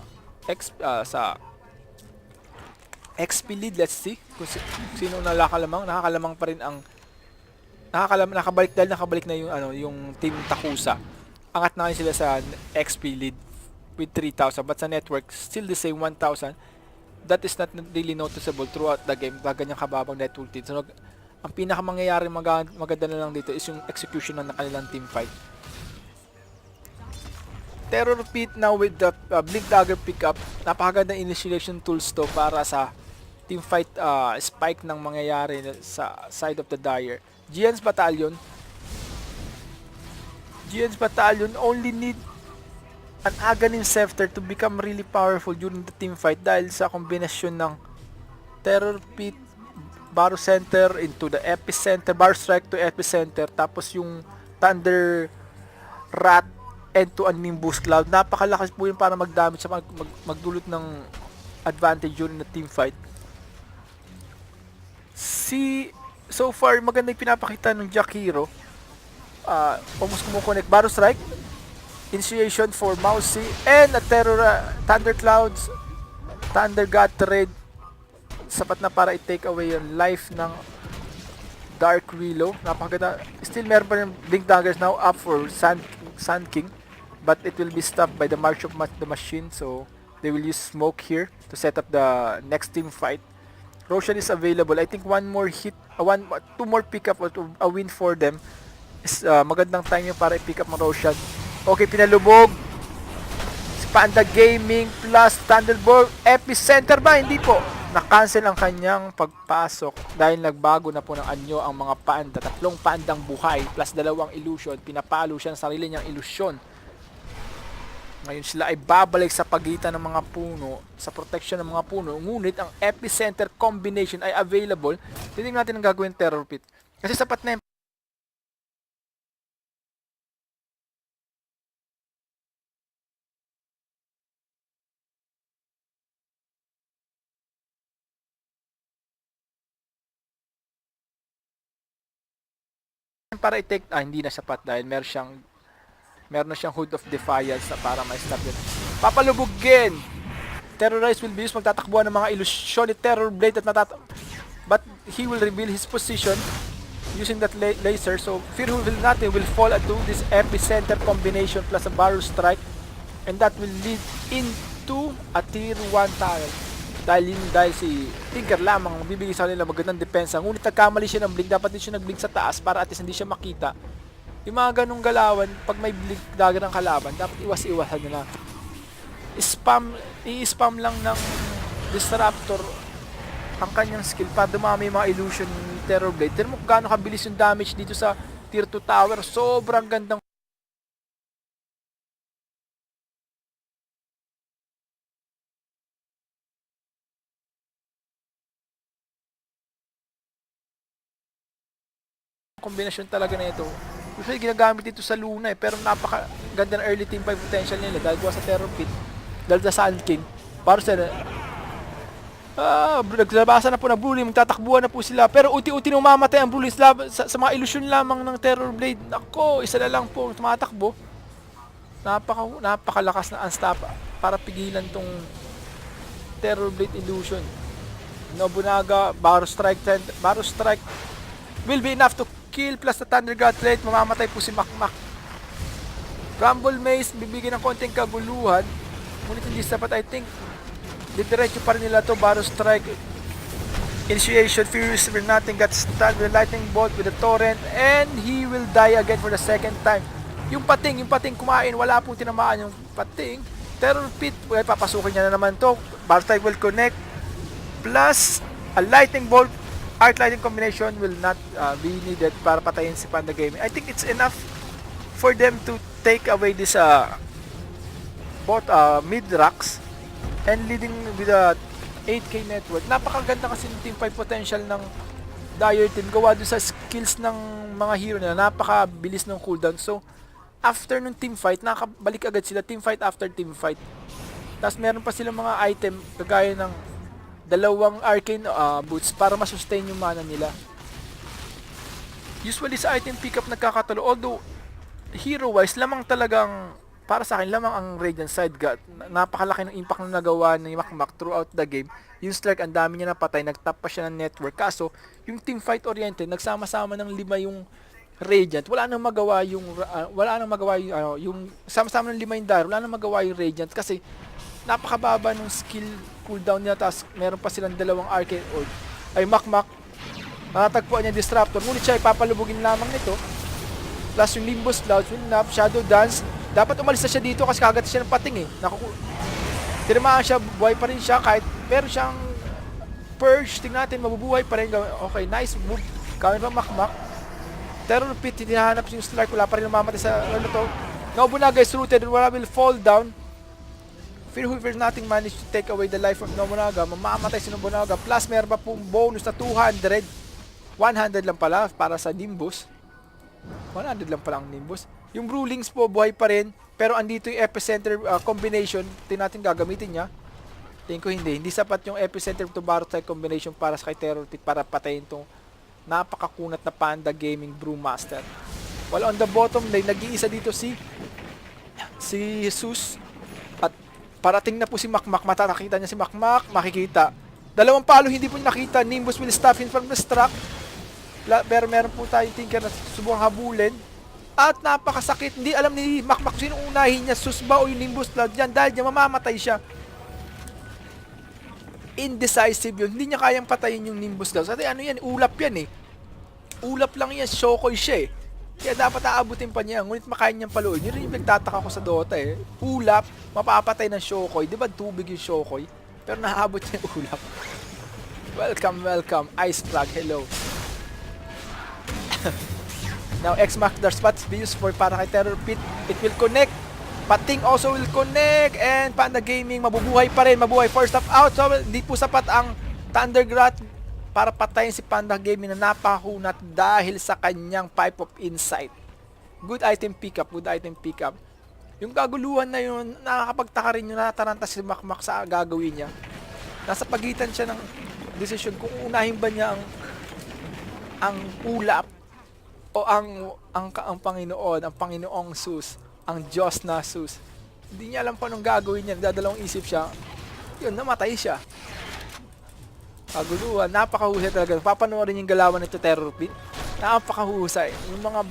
XP lead. Let's see kung sino nakakalamang. Nakakalamang pa rin ang nakabalik na yung team Takusa. Angat na sila sa XP lead with 3,000, but sa network still the same 1,000. That is not really noticeable throughout the game. Ganyang kababang network lead. So, ang pinakamangyayari maganda na lang dito is yung execution ng kanilang team fight. Terror Pit now with the Blink Dagger pickup. Napakagandang initiation tools to para sa team fight spike ng mangyayari sa side of the Dire. Gian's Battalion only need an Aghanim Scepter to become really powerful during the team fight dahil sa kombinasyon ng Terror Pit, Baro Center into the Epicenter, Baro Strike to Epicenter, tapos yung Thunder Rat and to a Nimbus Cloud. Napakalakas po yun para mag-damage sa magdulot ng advantage during the team fight. So far, maganda yung pinapakita ng Jack Hero. Almost kumukonect. Baro Strike, initiation for Mousy, and a Thunder Clouds, Thunder God Trade. Sapat na para i-take away yung life ng Dark Willow. Napakaganda. Still meron pa rin Blink Daggers now up for Sand King, but it will be stopped by the March of the Machine, so they will use smoke here to set up the next team fight. Roshan is available. I think one more hit, two more pick up or a win for them is magandang time yung para i-pick up ng Roshan. Okay, pinalubog. Si Panda Gaming plus Thunderbolt. Epicenter ba? Hindi po. Na-cancel ang kanyang pagpasok dahil nagbago na po ng anyo ang mga panda. 3 pandang buhay plus 2 illusion. Pinapalo siya ng sarili niyang illusion. Ngayon sila ay babalik sa pagitan ng mga puno, sa protection ng mga puno. Ngunit ang epicenter combination ay available. Titingnan natin ang gagawin terror pit. Kasi sapat na yung para i-take, hindi na sapat dahil meron na siyang Hood of Defiance para ma-stop yun. Papalubugin! Terrorize will be used, magtatakbuhan ng mga illusion ni Terror Blade at but he will reveal his position using that laser. So Fear will nothing will fall into this epicenter combination plus a barrel strike, and that will lead into a tier 1 tile. Dahil si Tinker lamang bibigay sa kanila magandang depensa. Ngunit nagkamali siya ng blink, dapat din siya nag-blink sa taas para at least hindi siya makita. Yung mga ganung galawan, pag may blink dagger ng kalaban, dapat iwas-iwasan nila. I-spam lang ng Disruptor ang kanyang skill para dumami yung mga illusion ni Terror Blade. Tignan mo kung gaano kabilis yung damage dito sa tier 2 tower. Sobrang gandang kombinasyon talaga na ito. Usually ginagamit dito sa Luna pero napakaganda ng early team 5 potential nila dahil gawa sa Terror Pit, dahil sa Sand King. Para sa naglabasa na po ng Brulin, magtatakbuhan na po sila pero uti-uti nung mamatay ang Brulin sa mga illusion lamang ng Terror Blade. Nako, isa na lang po tumatakbo. Napakalakas na unstop para pigilan tong Terror Blade illusion. Nobunaga, Barrow Strike will be enough to kill plus the Thunder God Blade. Mamamatay po si Makmak. Rumble Maze, bibigyan ng konting kaguluhan. Ngunit hindi sapat, I think. Didiretso pa rin nila to. Barrow Strike. Initiation, Furious will nothing. Got stunned with Lightning Bolt with the Torrent. And he will die again for the second time. Yung pating kumain. Wala pong tinamaan yung pating. Terror Pit, papasukin niya na naman to. Barrow Strike will connect. Plus, a Lightning Bolt. Arc Lightning combination will not be needed para patayin si Panda Gaming. I think it's enough for them to take away this both mid racks and leading with a 8k network. Napakaganda kasi ng team 5 potential ng Dire team gawa doon sa skills ng mga hero nila. Napakabilis ng cooldown. So after ng team fight, nakabalik agad sila team fight after team fight. Tapos meron pa silang mga item kagaya ng 2 arcane boots para masustain yung mana nila. Usually sa item pickup nagkakatalo, although hero wise lamang talagang para sa akin lamang ang Radiant side. Napakalaki ng impact na nagawa ni Makmak throughout the game. Yung strike ang dami niya napatay, nagtap pa siya ng network. Kaso yung team fight oriented, nagsama-sama ng 5 yung Radiant. Wala nang magawa yung sama-sama ng 5 yung Dire. Wala nang magawa yung Radiant kasi napakababa ng skill cooldown niya. Tapos meron pa silang 2 arcane orb. Ay Makmak, matatagpuan niya Disruptor, ngunit siya ipapalubugin lamang nito. Plus yung Nimbus Cloud, Shadow Dance, dapat umalis na siya dito kasi kagat siya ng pating tinamaan siya, buhay pa rin siya kahit meron siyang Purge. Tingnan natin, mabubuhay pa rin. Okay, nice move, gamit pa Makmak. Terror Pit, hinahanap yung strike, wala pa rin namamatay sa to. Nobunaga is rooted and wala will fall down. Fear nothing managed to take away the life of Nobunaga. Mamamatay si Nobunaga. Plus meron pa pong bonus na 200. 100 lang pala para sa Nimbus. 100 lang pala ang Nimbus. Yung Rulings po buhay pa rin. Pero andito yung epicenter combination. Tingnan natin gagamitin niya. Tingin ko hindi sapat yung epicenter to Barrow Strike combination para sa kay Terror Pit para patayin tong napakakunat na Panda Gaming Brewmaster. While on the bottom lane, nag-iisa dito si Jesus. At parating na po si Makmak. Nakita niya si Makmak. Makikita. 2 palo hindi po nakita. Nimbus will stop him from the struck. Pero meron po tayong Tinker na subukang habulin. At napakasakit. Hindi alam ni Makmak sino unahin niya. Sus ba o yung Nimbus Cloud yan. Dahil niya mamamatay siya. indecisive yun. Hindi niya kayang patayin yung Nimbus Cloud. Kasi ano yan, ulap yan eh. Ulap lang yan, Shokoy siya eh. Kaya dapat aabutin pa niya. Ngunit makain niyang paluin. Yun rin yung nagtataka ko sa Dota eh. Ulap, mapapatay ng Shokoy. Di ba tubig yung Shokoy? Pero naabot niya yung ulap. Welcome, welcome. Ice Frog, hello. Now, X-Max, the spots be used for para kay Terror Pit. It will connect. Pating also will connect. And Panda Gaming, mabubuhay pa rin. Mabuhay. First stop out. So, hindi po sapat ang Thundergrat para patayin si Panda Gaming na napahunat dahil sa kanyang Pipe of Insight. Good item pickup. Good item pickup. Yung kaguluhan na yun, nakakapagtaka rin yung nataranta si Makmak sa gagawin niya. Nasa pagitan siya ng decision kung unahin ba niya ang ulap o ang Panginoon, ang Panginoong Sus, ang Diyos na Sus. Hindi niya alam pa anong gagawin niya. Nagdadalawang isip siya. Yun, namatay siya. Kaguluhan, napakahusay talaga. Papanoorin yung galawan nito, Terror Pit. Napakahusay. Yung mga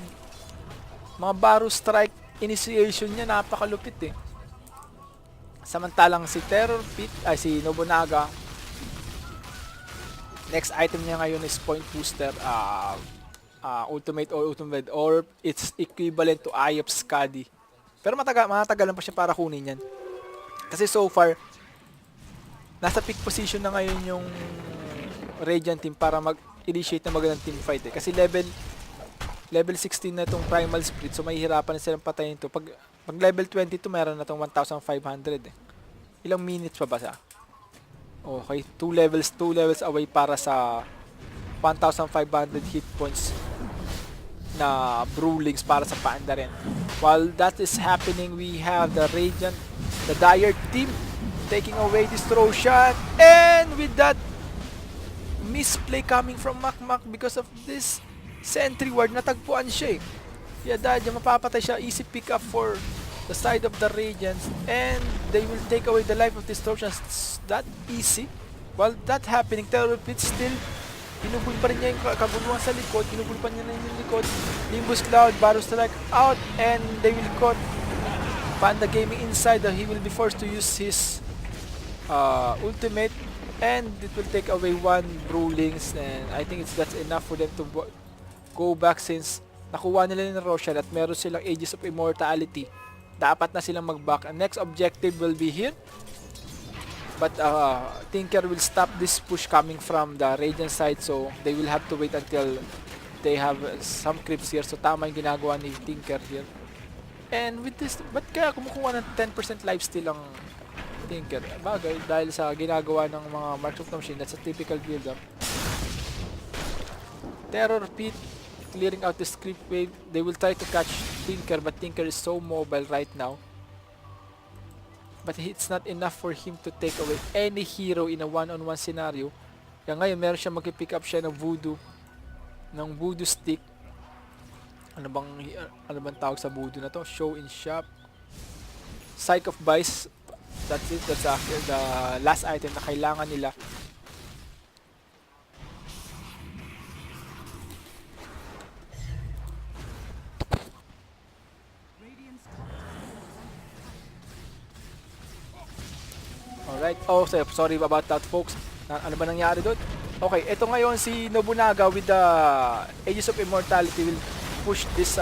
Baru Strike initiation niya, napakalupit eh. Samantalang si Terror Pit, ay si Nobunaga, next item niya ngayon is Point Booster, Ultimate or it's equivalent to Eye of Skadi. Pero matagal lang pa siya para kunin yan. Kasi so far, nasa peak position na ngayon yung Radiant team para mag-initiate ng magandang team fight eh. Kasi level 16 na itong Primal Split, so mahihirapan na silang patayin ito. Pag level 22, meron na itong 1,500 eh. Ilang minutes pa ba siya? Okay, 2 levels away para sa 1,500 hit points na Brewlings para sa Panda rin. While that is happening, we have the Radiant, the Dire team taking away this throw shot, and with that misplay coming from Makmak because of this sentry ward, natagpuan siya eh. Kaya dahil mapapatay siya, easy pick up for the side of the Radiants, and they will take away the life of this Trojan. That easy. While that happening, Terror Pit still pinubul pa rin niya yung kaguluhan sa likod, pinubul pa niya na yung likod. Nimbus Cloud, Baru Strike out, and they will caught Panda Gaming inside. He will be forced to use his ultimate, and it will take away one Brewlings, and I think that's enough for them to go back since nakuha nila yung Roshan at meron silang Aegis of Immortality. Dapat na silang mag-back. Ang next objective will be here. But Tinker will stop this push coming from the Radiant side, so they will have to wait until they have some creeps here. So tama yung ginagawa ni Tinker here. And with this, ba't kaya kumukuha ng 10% lifesteal ang Tinker? Bagay, dahil sa ginagawa ng mga Marks of the Machine, that's a typical build-up. Terror Pit clearing out the script wave. They will try to catch Tinker, but Tinker is so mobile right now. But it's not enough for him to take away any hero in a one-on-one scenario. Kaya ngayon, meron siya mag-pick up siya ng voodoo stick. Ano bang tawag sa voodoo na to? Show in shop. Psych of Vice. That's it. That's the last item na kailangan nila. Alright. Oh, sorry about that, folks. Ano ba nangyari doon? Okay, ito ngayon si Nobunaga with the Aegis of Immortality will push this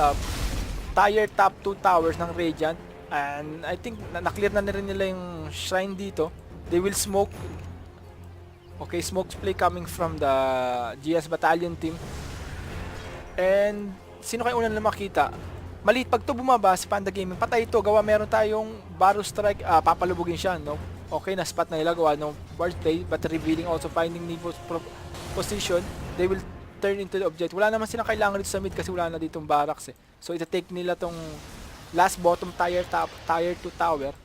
tier top 2 towers ng Radiant. And I think na-clear na rin nila yung shrine dito. They will smoke. Okay, smoke play coming from the GS Battalion team. And sino kayo unang na makita? Maliit, pag to bumaba si Panda Gaming, patay ito. Gawa meron tayong Baru Strike, papalubugin siya, no? Okay, na spot na nila, gawa ng ward play, but revealing also finding Nivo's position. They will turn into the object. Wala naman silang kailangan dito sa mid kasi wala na ditong barracks eh. So ita-take nila tong last bottom tier 2 tower.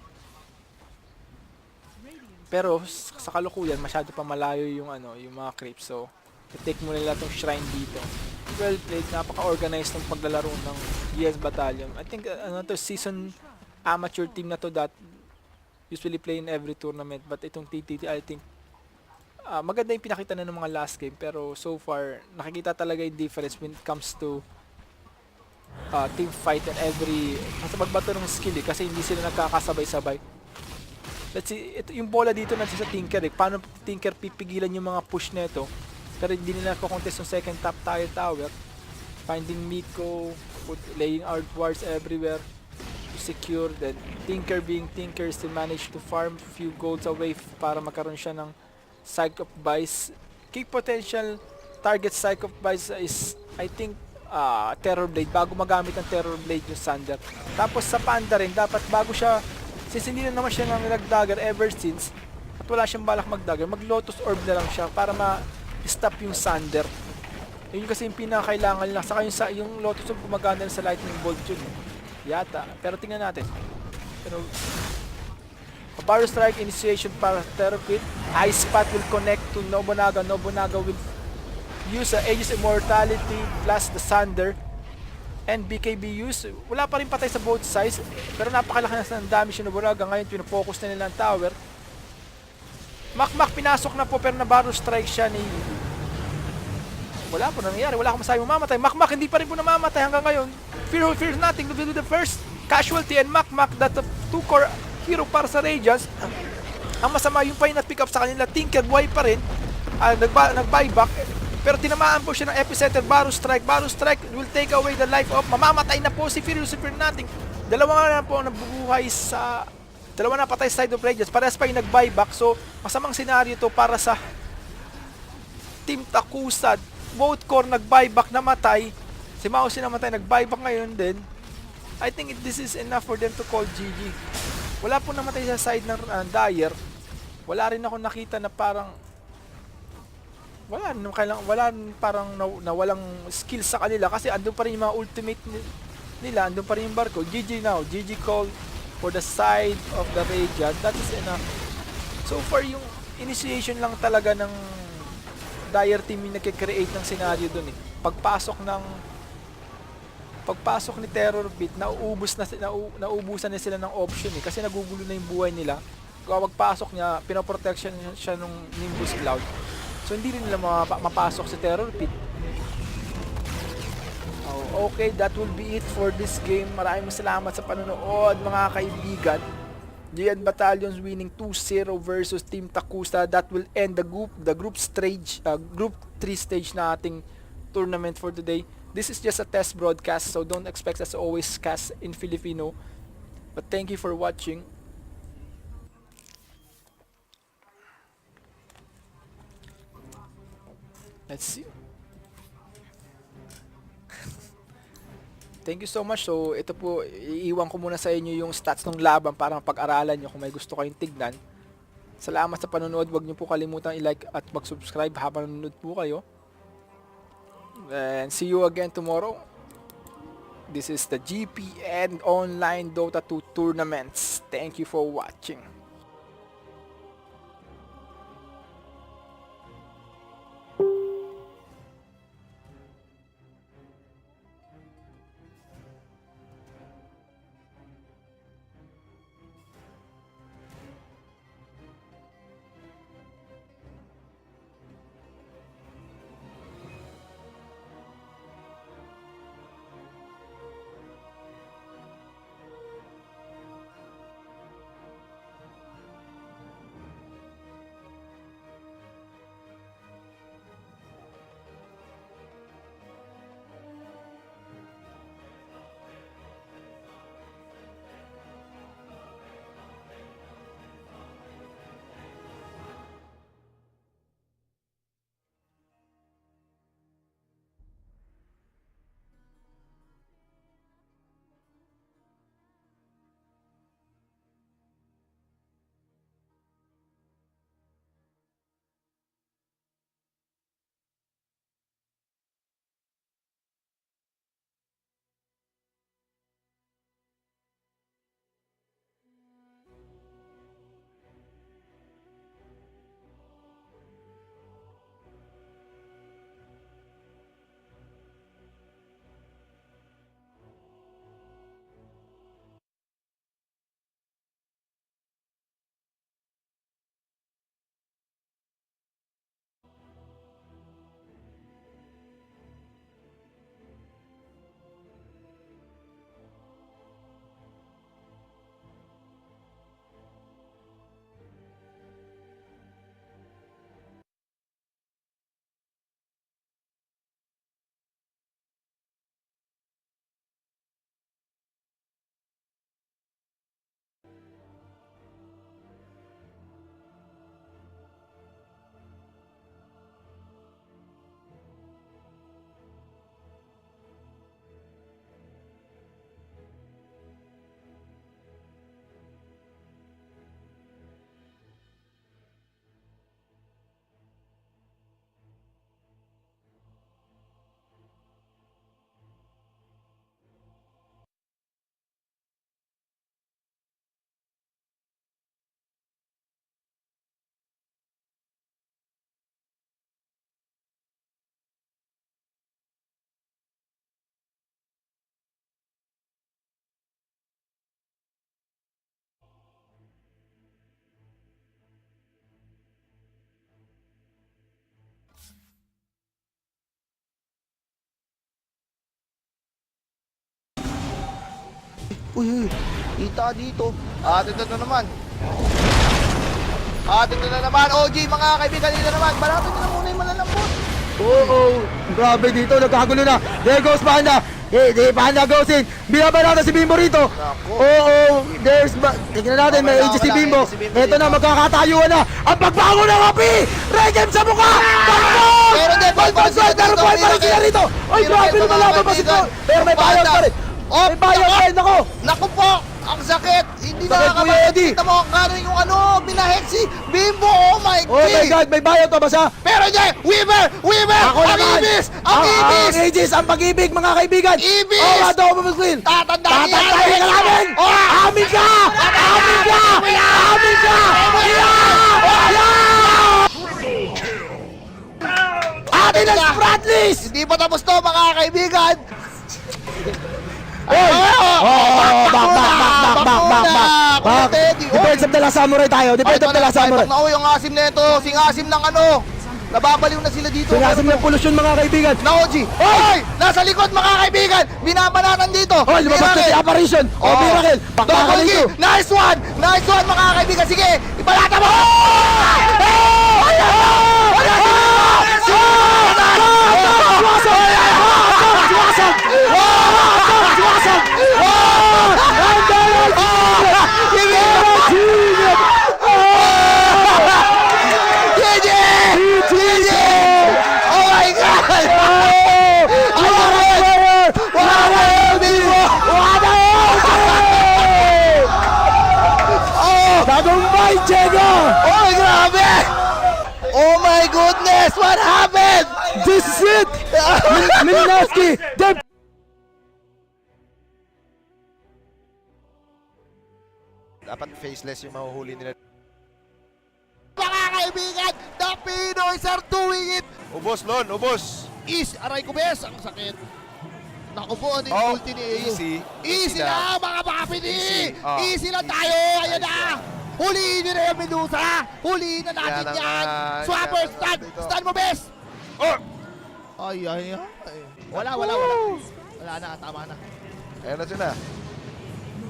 Pero sa kalukuyan, masyado pa malayo yung yung mga creeps. So ita-take mo nila tong shrine dito. Well played, napaka-organized ng paglalaro ng GS Battalion. I think to season amateur team na to that usually play in every tournament, but itong TTT I think maganda yung pinakita na ng mga last game, pero so far nakikita talaga yung difference when it comes to team fight and every basta magbato ng skill kasi hindi sila nagkakasabay-sabay. let's see, ito yung bola dito na sa Tinker eh. Paano Tinker pipigilan yung mga push nito? Pero hindi nila ko-contest yung second top tier tower. Finding Miko, laying out wards everywhere to secure. Then Tinker being Tinker still managed to farm few golds away para magkaroon siya ng Psych of Vice. Key potential target Psych of Vice is, I think, Terror Blade. Bago magamit ang Terror Blade yung Sander. Tapos sa Panda rin, dapat bago siya, since hindi na naman siya nag-dagger ever since, at wala siyang balak mag-dagger, mag-Lotus Orb na lang siya para ma-stop yung Sander. Yun kasi yung pinakailangan lang. Saka yung Lotus Orb gumagana sa Lightning Bolt yun. Yata. Pero tingnan natin. Pero, a Barrow Strike initiation para Terror Pit. Ice Spot will connect to Nobunaga. Nobunaga will use Aegis Immortality plus the Sander. And BKB use. Wala pa rin patay sa both sides. Pero napakalaki na ng damage yung Nobunaga. Ngayon, pinofocus na nila ang tower. Makmak pinasok na po pero na Barrow Strike siya ni... Wala po nangyayari. Wala akong masabi mamamatay. Makmak hindi pa rin po namamatay hanggang ngayon. Fear nothing to do the first casualty and Makmak that the 2-core hero para sa Radiance. Ang masama yung pa yung pick up sa kanila. Tinker buhay pa rin. Nag-buyback. Pero tinamaan po siya ng epicenter. Barrow Strike. Barrow Strike will take away the life of... Mamamatay na po si Fear nothing. Dalawa na po nabubuhay sa... Dalawa na patay sa side of Radiance. Parehas pa yung nag-buyback. So, masamang senaryo to para sa Team Takusa. Both core nag-buyback, namatay. Si Mausi namatay, nag-buyback ngayon din. I think this is enough for them to call GG. Wala po namatay sa side ng Dyer. Wala rin ako nakita na parang... Wala parang na walang skill sa kanila. Kasi andun pa rin yung mga ultimate nila. Andun pa rin yung barko. GG now. GG call for the side of the Radiant. That is enough. So far, yung initiation lang talaga ng Dyer team yung nagkikreate ng senaryo dun eh. Pagpasok ni Terror Pit, nauubusan na sila ng option eh. Kasi nagugulo na yung buhay nila. Pagpasok niya, pinoprotection siya nung Nimbus Cloud. So hindi rin nila mapasok si Terror Pit. Oh, okay, that will be it for this game. Maraming salamat sa panonood mga kaibigan. Gian Battalions winning 2-0 versus Team Takusa. That will end the group 3 stage na ating tournament for today. This is just a test broadcast, so don't expect us to always cast in Filipino. But thank you for watching. Let's see. Thank you so much. So, ito po, iiwan ko muna sa inyo yung stats ng laban para mapag-aralan nyo kung may gusto kayong tignan. Salamat sa panonood. Huwag nyo po kalimutan i-like at mag-subscribe habang nanonood po kayo. And see you again tomorrow. This is the GPN Online Dota 2 Tournaments. Thank you for watching. Uy, kita dito. At ito na naman. At ito na naman, OG, mga kaibigan, dito naman. Balatan na muna yung malalambot. Oo, grabe dito, nagkagulo na. There goes Panda. Panda goes in. Binabalatan si Bimbo rito. Oo, tingnan natin, may AJ si Bimbo. Ito na, magkakatayuan na. Ang pagbango ng api! Regem sa mukha! Takbo! Pero di, Pero buhay pa rin sila rito. Ay, grabe na malaban pa si Paul. Pero may bayad pa rin. May bayad pa rin, nako. Naku po, ang sakit. Hindi Sakit, Kuya nakakabalik. Eddie. Kita mo kung yung ano, binahek si Bimbo. Oh my Oh my God, may bayad pa ba siya? Pero hindi, Weaver! Ako Ang naman! ibis! Ang Ang ibis! Aegis, ang pag-ibig, mga kaibigan! Ibis! Oh, ato ako mamuslin! Tatandaan niya! Tatandaan ka namin! Amin ka! Amin ka! Amin ka! Atin ang Spratlys! Hindi pa tapos to, mga kaibigan! Back! Defense of the last samurai tayo! Defense of the last samurai! Pag nauwi yung asim na ito, sing-asim ng ano, nababaliw na sila dito. Sinasim ng polusyon, mga kaibigan! Na OG! Hoy! Nasa likod, mga kaibigan! Binabanatan dito! Hoy, lumabas na si Apparition! Oh, Miracle! Bakbakan Double dito! kill! Nice one! Nice one, mga kaibigan! Sige! Ibalata mo! Oh my God! Tagumpay, Diego! Oh, grabe! Oh my goodness! What happened? This is it! Milinowski! Dapat faceless yung mahuhuli nila. Mga kaibigan, the Pinoys are doing it! Ubos, Lon, ubos! Aray ko, bes! Ang sakit! Naku po, ano yung Oh, ulti ni Eyo? easy. Easy na, mga kapatid! Easy. Oh. Easy lang tayo! Ayan na! Huliin nyo na yung Medusa! Huliin na natin Yan ang, yan! yan Swapper, ang stand! dito. Stand mo, bes! Oh! Ay. Wala. Wala na, tama na. Ayan na sila.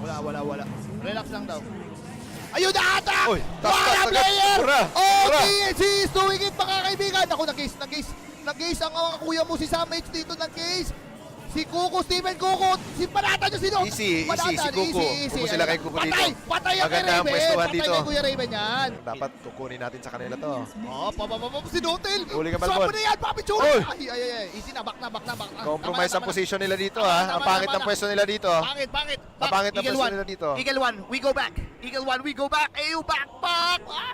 Wala. Relax lang daw. Ayun na attack! Uy, tas, Player! Ura! Oh, Ura! TNC is doing it, mga kaibigan! Ako, nag-case ang kuya mo si Sam H dito, nag-case. Si Kuko, Steven Kuko, si Panata nyo sino? Easy, Panata, si Kuko. easy. Upo sila kay Kuko dito. Patay ang kay Maganda ang Raven. pwestuhan Patay dito. kay Kuya Raven yan. Dapat kukunin natin sa kanila to. Si Dotel. Huli ka, Swap Balbon. mo na yan, Papi Chulo. Uy! Ay. Easy na, back na. Compromise ang position nila dito, Tama ha. na, Ang tama pangit na, ng tama pwesto nila dito. Pangit. Ang pangit ng pwesto nila dito. Eagle 1, we go back. Eagle 1, we go back. Ew, back.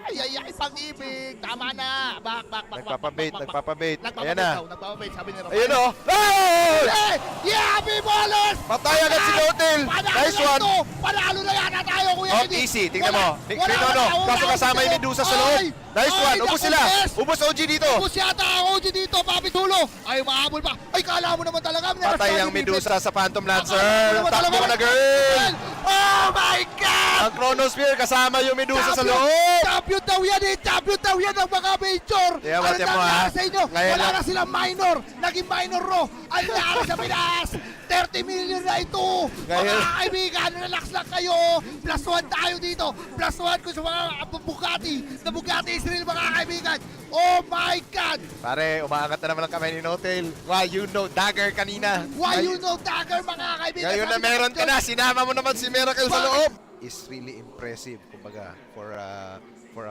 Ay, pang-ibig. Tama na. Back. Nagpapabait. Ayan na. Nagpapabait, sabi ni Rafael. Ayun o. Oh! Yeah, B-ballers! Patay agad si Dotel. Nice one. Panalo na yata tayo, Kuya Oh, Eddie. easy. Tingnan mo. Wala, Kaso kasama yung Medusa sa loob. Nice one. Ubus sila. Ubus OG dito. Ubus yata ang OG dito, Papi Tulo. Ay, mahabol pa. Ay, kala mo naman talaga. Patay ang Medusa sa Phantom Lancer. Takbo Takbo na, girl. Oh my God! Ang Chronosphere kasama yung Medusa sa loob. Champion daw yan eh! Champion daw yan ang mga major! Tiyan mo, Ano tiyan mo, nangyari ha? sa inyo? Ngayon Wala lang. na silang minor! Naging minor ro! Ang nangyari sa Pinas! 30 million na ito! Ngayon. Mga kaibigan, relax lang kayo! Plus 1 tayo dito! Plus 1 ko sa mga Bugatti! Na Bugatti Israel, mga kaibigan! Oh my God! Pare, umaangat na naman ang kamay ni Notel. Why you know dagger kanina. Why you know dagger, mga kaibigan? Ngayon na Sabi meron ko, ka na, sinama mo naman si Miracle sa Bakit? loob. Is really impressive, kumbaga, for a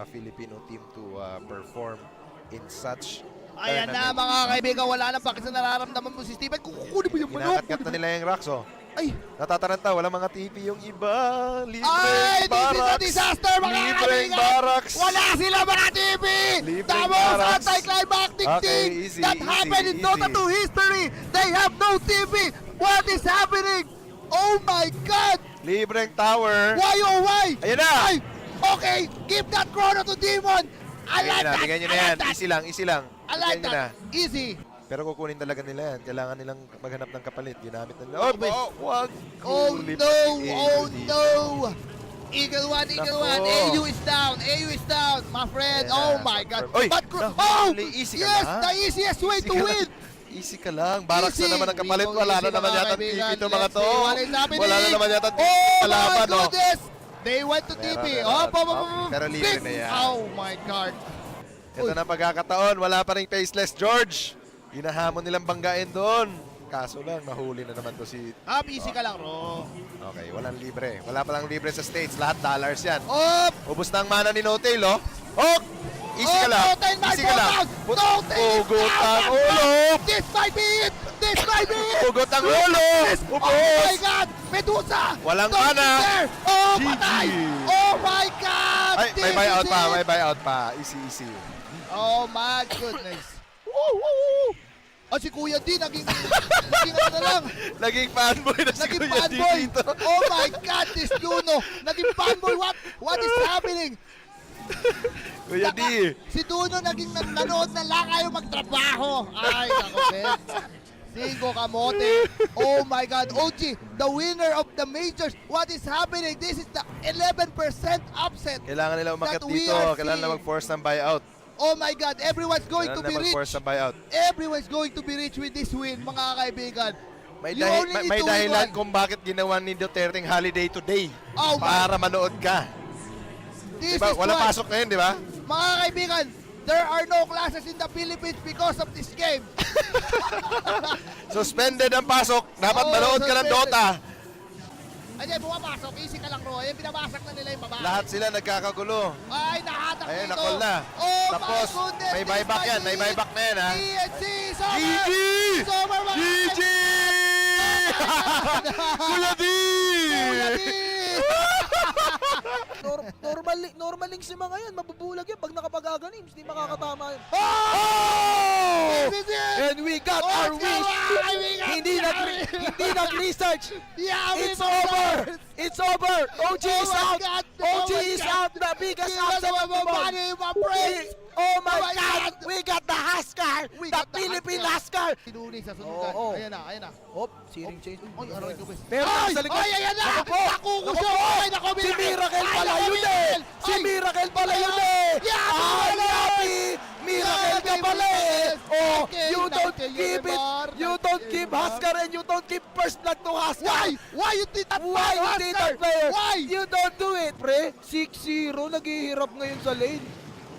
Filipino team to perform in such Ayan na, mga kaibigan, wala na bakit na nararamdaman mo si Steven. Kukunin mo yung manok. Kinakat-kat na nila yung racks, oh. Ay! Natataranta, wala mga TV yung iba. Ay, Libreng this is a barracks. disaster, mga Libreng kaibigan! barracks. Wala sila mga TV! Libreng Tamos barracks. anti-climactic Okay, thing easy, that easy, happened in easy. Dota 2 history! They have no TV! What is happening? Oh my God! Libreng tower. Why oh why? Ayan na! Ay! Okay! Give that chrono to Demon! I like that! Bigyan nyo na I yan. like that! Easy lang, easy lang. I like Bigyan nyo na. that! Easy! Pero kukunin talaga nila yan. Kailangan nilang maghanap ng kapalit. Ginamit nila. Okay. Wag. Oh no! Oh no! Eagle 1, Eagle 1. Nako. AU is down. AU is down, my friend. Yeah, Oh my God. Oy, But no, oh! easy ka Yes, na. the easiest way to Easy ka win. na. Easy ka lang. Barracks na Easy. naman ang kapalit. We go Wala easy, na naman mga yata kaibigan. TP to mga Let's to. see what is happening. Wala na naman yata Oh my kalaban, no? goodness! They went to TP. Pero libre na yan. Oh my God. Ito na pagkakataon. Wala pa rin faceless George. Hinahamon nilang banggain doon. Kaso lang, nahuli na naman to si... Easy ka lang, bro. Okay, walang libre. Wala palang libre sa States. Lahat dollars yan. Up! Ubus na ang mana ni No-Tail, oh. Oh! Easy ka lang. No-Tail, Easy ka lang. No-Tail! Ugot ang ulo! This might be it! This might be it! Ugot ang ulo! Oh my Ubus! God! Medusa! Walang Don't mana. sit there! Oh, GG. patay! Oh my God! Ay, may This buyout is pa. it. May buyout pa. Easy, easy. Oh my goodness! Woo, woo, woo. Oh, si Kuya D, naging ano na lang. Naging fanboy na si Naging Kuya D fanboy. dito. Oh my God, this Duno. Naging fanboy. What is happening? Kuya D. Si Duno naging nanood na lang ayaw magtrabaho. Ay, nako, Ben. Cinco kamote. Oh my God. OG, the winner of the majors. What is happening? This is the 11% upset. Kailangan nila umakyat that we dito. are Kailangan na seeing. mag-force ng buyout. Oh my God, everyone's going to Kailangan be na mag-force rich. ng buyout. Everyone's going to be rich with this win, mga kaibigan. May, You only need may to win dahilan one. kung bakit ginawa ni Duterte ang holiday today. Oh my- Para manood ka. This Diba? is Wala why. pasok ngayon, di ba? Mga kaibigan, there are no classes in the Philippines because of this game. Suspended ang pasok. Dapat Oo, manood ka ng suspended. Dota. Ayan, bumapasok. Easy ka lang, bro. Ayan, binabasak na nila yung babae. Lahat sila nagkakagulo. Ay, nahatak Ayun, dito. nakol na. Oh Tapos, my goodness. may this buyback might yan. be May it. buyback na yan, ha? TNC, Summer. GG! Summer, mga GG! Kuya D! Kuya D! Normaling si mga yan, mabubulag yan pag nakapag-aganim, hindi makakatama yan. Oh! This is it. And we got Oh, our it's wish! going. We got Hindi it. nag-research! Yeah, we It's got over! it. It's over! OG Oh is my out! God. OG Oh my is God. out! The biggest Give us upset of the month! money, my friends. Oh my Oh my God! God. We got the Husker! We The got the Philippine Husker. Husker! Sinuli sa sunod. Oo. Ayan na, ayan na. Hop, searing change. Oy, aroy ko, bes. Pero nasa likod. Ay, ayan na! Naku po! Nakukusyo! Naku po! Ay, naku, Si Miracle Ay, pala naku, yun eh! Si Ay! Miracle pala yun eh! Yeah, Ay, Miracle! Yapi! Miracle ka pala eh! Oh, Okay, you don't okay, give it! Neymar, You don't okay, give Neymar. Husker and you don't give first blood to Husker! Why? Why you did that? Why you did that, player? Why? You don't do it, pre! 6-0, naghihirap ngayon sa lane.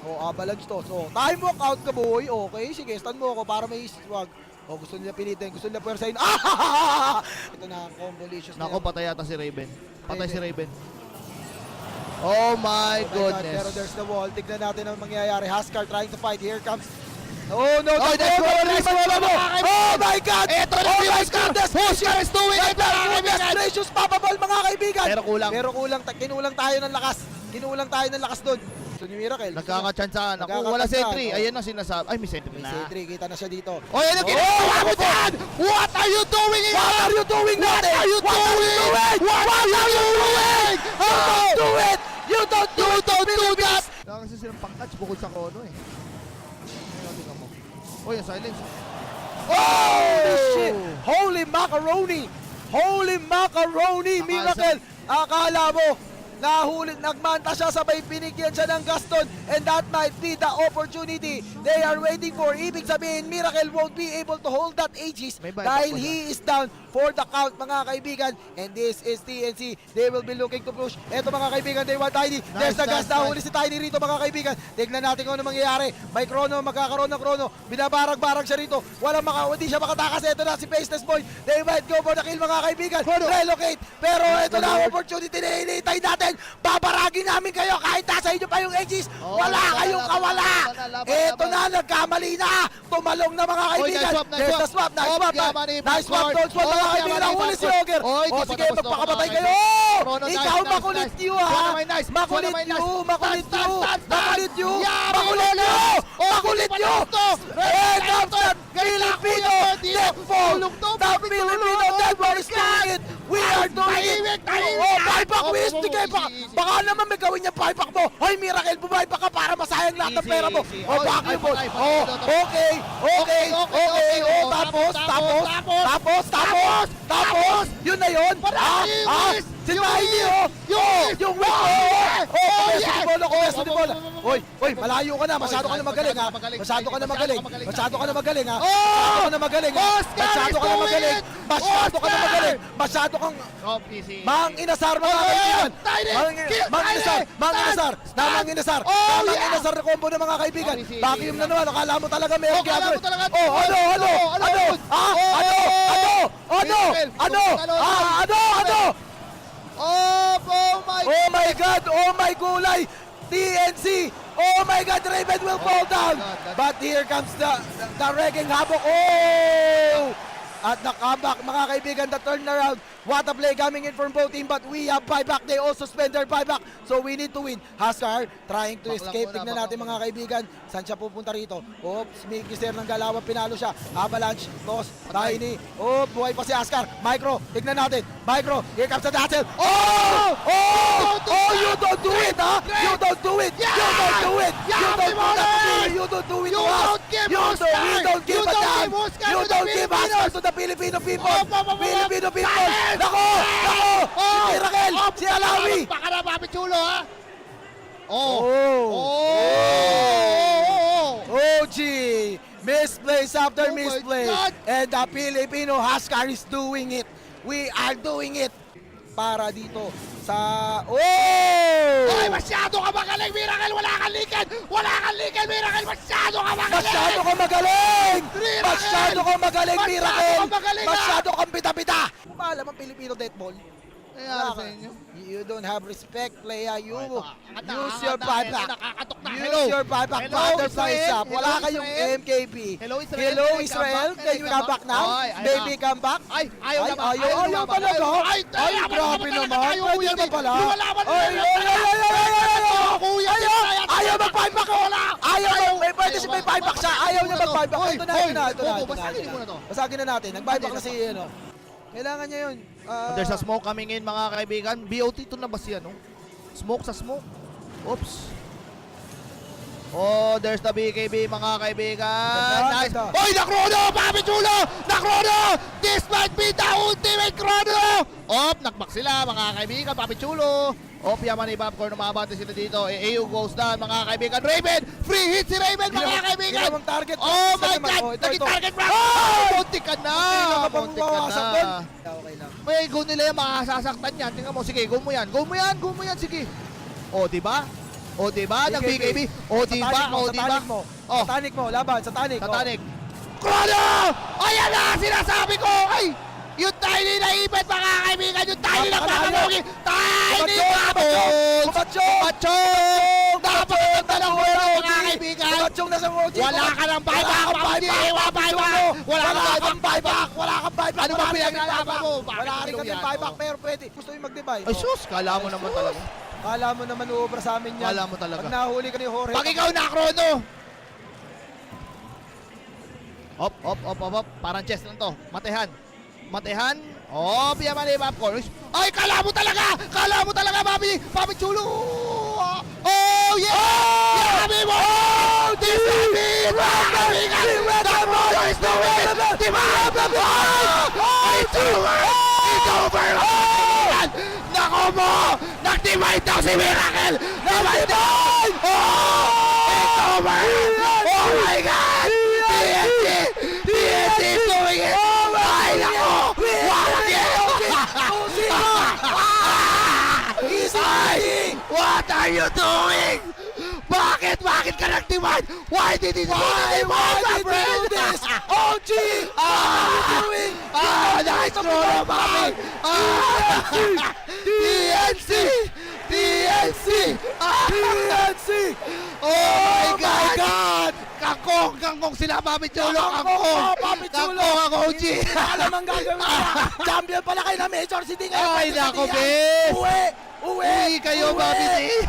Oh, balance to. So, time walk out ka, boy. Okay, sige, stand mo ako para may swag. Oh, gusto nila pilitin, gusto nila pwersahin. Ah! Ito na, combolicious na Nako, yan. patay yata si Raven. Patay si Raven. Oh my Oh my God, goodness. pero there's the wall. Tignan natin ang mangyayari. Husker trying to fight. Here comes. Oh no, Oh, that's oh, what it is. oh my God! Eto na Oh si my Husker. goodness! Husker is doing it, mga kaibigan. Gracious papabal, mga kaibigan! Pero kulang. Pero kulang. Kinulang tayo ng lakas. Kinulang tayo ng lakas doon. Gusto ni Miracle. Nagkakachansahan. Naku, wala Nagkakachansahan. sentry. Oh. Ayan na sinasabi. Ay, may sentry May na. C3, kita na siya dito. Oh, ayan ang ginagawa mo dyan! What are you doing? What are you doing natin? What are you doing? What are you doing? You don't do it! You don't do it! Don't do that! Kaya kasi silang pangkats bukod sa chrono eh. Ayun, tingnan mo. Oh, yung silence. Holy shit! Holy macaroni! Holy macaroni! Akala Miracle! Akala mo, nagmanta siya, sabay binigyan siya ng gaston, and that might be the opportunity they are waiting for. Ibig sabihin, Miracle won't be able to hold that Aegis May buyback dahil pa siya. he is down for the count, mga kaibigan. And this is TNC. They will be looking to push. Eto, mga kaibigan, they want Tiny. There's the gas. Nahuli si Tiny rito, mga kaibigan. Tignan natin kung ano mangyayari. May chrono, magkakaroon ng chrono. Binabarag-barag siya rito. Hindi siya makatakas. Eto na si Faceless Boy. They might go for the kill, mga kaibigan. Relocate. Pero eto na ang opportunity na hinihintay natin. Babaragin namin kayo kahit nasa inyo pa yung Aegis. Oh, Wala laban, kayong laban, kawala. laban, Eto laban. na, nagkamali na. Tumalong na, mga kaibigan. nice swap, nice There's the swap. swap. Nice Oh, swap. Yamani, Nice swap. backcourt. Don't swap, Oh, mga kaibigan. Yamani, Nahuli si backcourt. Ogre. Oh, Oh, di sige, pa tapos to, magpakabatay mga kayo. kaibigan. Chrono, nice, Ikaw, nice, makulit nice. you, Chrono, ha. may nice. Makulit Chrono, may you. nice. Makulit Stun, you. stun, stun. Makulit you. Yamani, Makulit lolo. you. Oh, Makulit hindi you. pa tapos to. End of the Ganun na, Filipino Kuya Bird. death fall. Tulog to, The bakit Filipino tulog? everyone is doing it! We are doing it! Oh, buyback mo, sige pa! Baka naman may gawin niya buyback mo! Hoy, Miracle, buyback ka para masayang lahat ng pera mo! Oh, back yung ball! Oh, okay! Oh, tapos! Yun na yun! Si Tiny, yung whip! Kumeso ni bola! Hoy, malayo ka na! Masyado ka na magaling, ha? Masyado ka na magaling! Masyado ka na magaling, ha? Masyado kang... Mang Inasar, mga kaibigan! Mang Inasar na combo ng mga kaibigan! Vacuum na naman, akala mo talaga mayroong ginagawa! Ano? Oh my God! Oh my gulay! TNC! Oh my God! Raven will fall down! But here comes the wrecking havoc! Oh! At nakabak, mga kaibigan, the turnaround. What a play coming in from both team, but we have buyback. They also spend their buyback, so we need to win. Huskar trying to escape. Tignan natin, mga kaibigan, saan siya pupunta rito. Oops, may kiser ng galawan, pinalo siya. Avalanche, toss, Tiny. Oh, buhay pa si Huskar. Micro, tignan natin. Micro, here comes the dazzle. Oh, you don't do it, ha? You don't do it. You don't do it. You don't do it to us. We don't give a damn. You don't give Huskar to the Filipino people. Filipino people. Nako! Si Miracle! Si Alawi! Baka na, Papi Chulo, ha? OG! Misplays after misplays. And the Filipino Huskar is doing it. We are doing it. Para dito sa... Ay, masyado ka magaling, Miracle! Wala kang likan, Miracle! Masyado ka magaling, Miracle! Masyado kang pita-pita! Maalam ang Filipino deathball. Kaya sa inyo. You don't have respect, playa. You use your buyback. Use your buyback. Butterfly up. Wala kayong MKB. Hello, Israel. Can you come back now? Baby, come back. Ayaw talaga. Ay, grabe naman. Pwede naman pala. Ayaw mag-buyback. Pwede siya may buyback siya. Ayaw niya mag-buyback. Ito na. Basagin na natin. Nag-buyback na si kailangan niya yun. There's a smoke coming in, mga kaibigan. BOT ito na ba siya, no? Smoke sa smoke. Oops. Oh, there's the BKB, mga kaibigan. Nice. Oy, na-chrono! Papi Chulo! Na-chrono! This might be the ultimate chrono! Knockback sila, mga kaibigan. Papi Chulo. Yaman ni Popcorn, umabante sila dito. AU goes down, mga kaibigan. Raven! Free hit si Raven, mga kaibigan! Target. Oh my God! Naging target round! Muntik ka na! Okay lang. May go nila yan, makasasaktan yan. Tingnan mo, sige, go mo yan, sige. Diba? Nag-BKB. Diba? Sa tanik mo, laban, sa tanik. Chrono! Ayan na, sinasabi ko! Ay! Yung Tiny na ipit, mga kaibigan! Yung Tiny na papalugi! Tiny Babon! Kumachong! Napaganda ng wala, mga kaibigan! Kumachong na sa Moji! Wala ka ng buyback! Wala kang buyback! Ano ba pinaglalaban mo? Wala rin kami buyback, pero pwede. Gusto yung mag-divide. Ay sus, kala mo naman talaga. Kala mo naman uubra sa amin yan. Kala mo talaga. Pag nahuli ka ni Jorge. Pag ikaw na, Chrono! Parang chest lang to. Matehan. Yaman ni Popcorn. Ay, kala mo talaga, Papi Chulo. Yabi mo! This is me! The Mojo is doing it! It's over! Nako mo! Nag-divide daw si Miracle! Divide! It's over! Oh my God! TNT is doing it! Ay, nako! What are you doing? Bakit ka nag-divide? Why did he do this? OG! Nice throw, Papi! TNC! Oh my God! Kangkong sila, Papi Chulo! Kangkong, OG! Alam ang gagawin niya. Champion pala kayo na Major City ngayon. Ay, nako, bes! Uwi kayo, Papi C!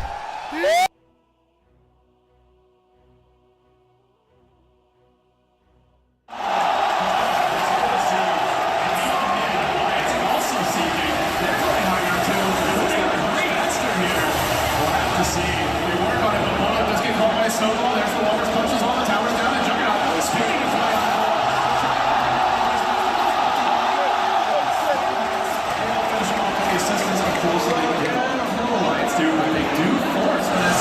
systems are cool, so they can get all the whole lights do, but they do force this.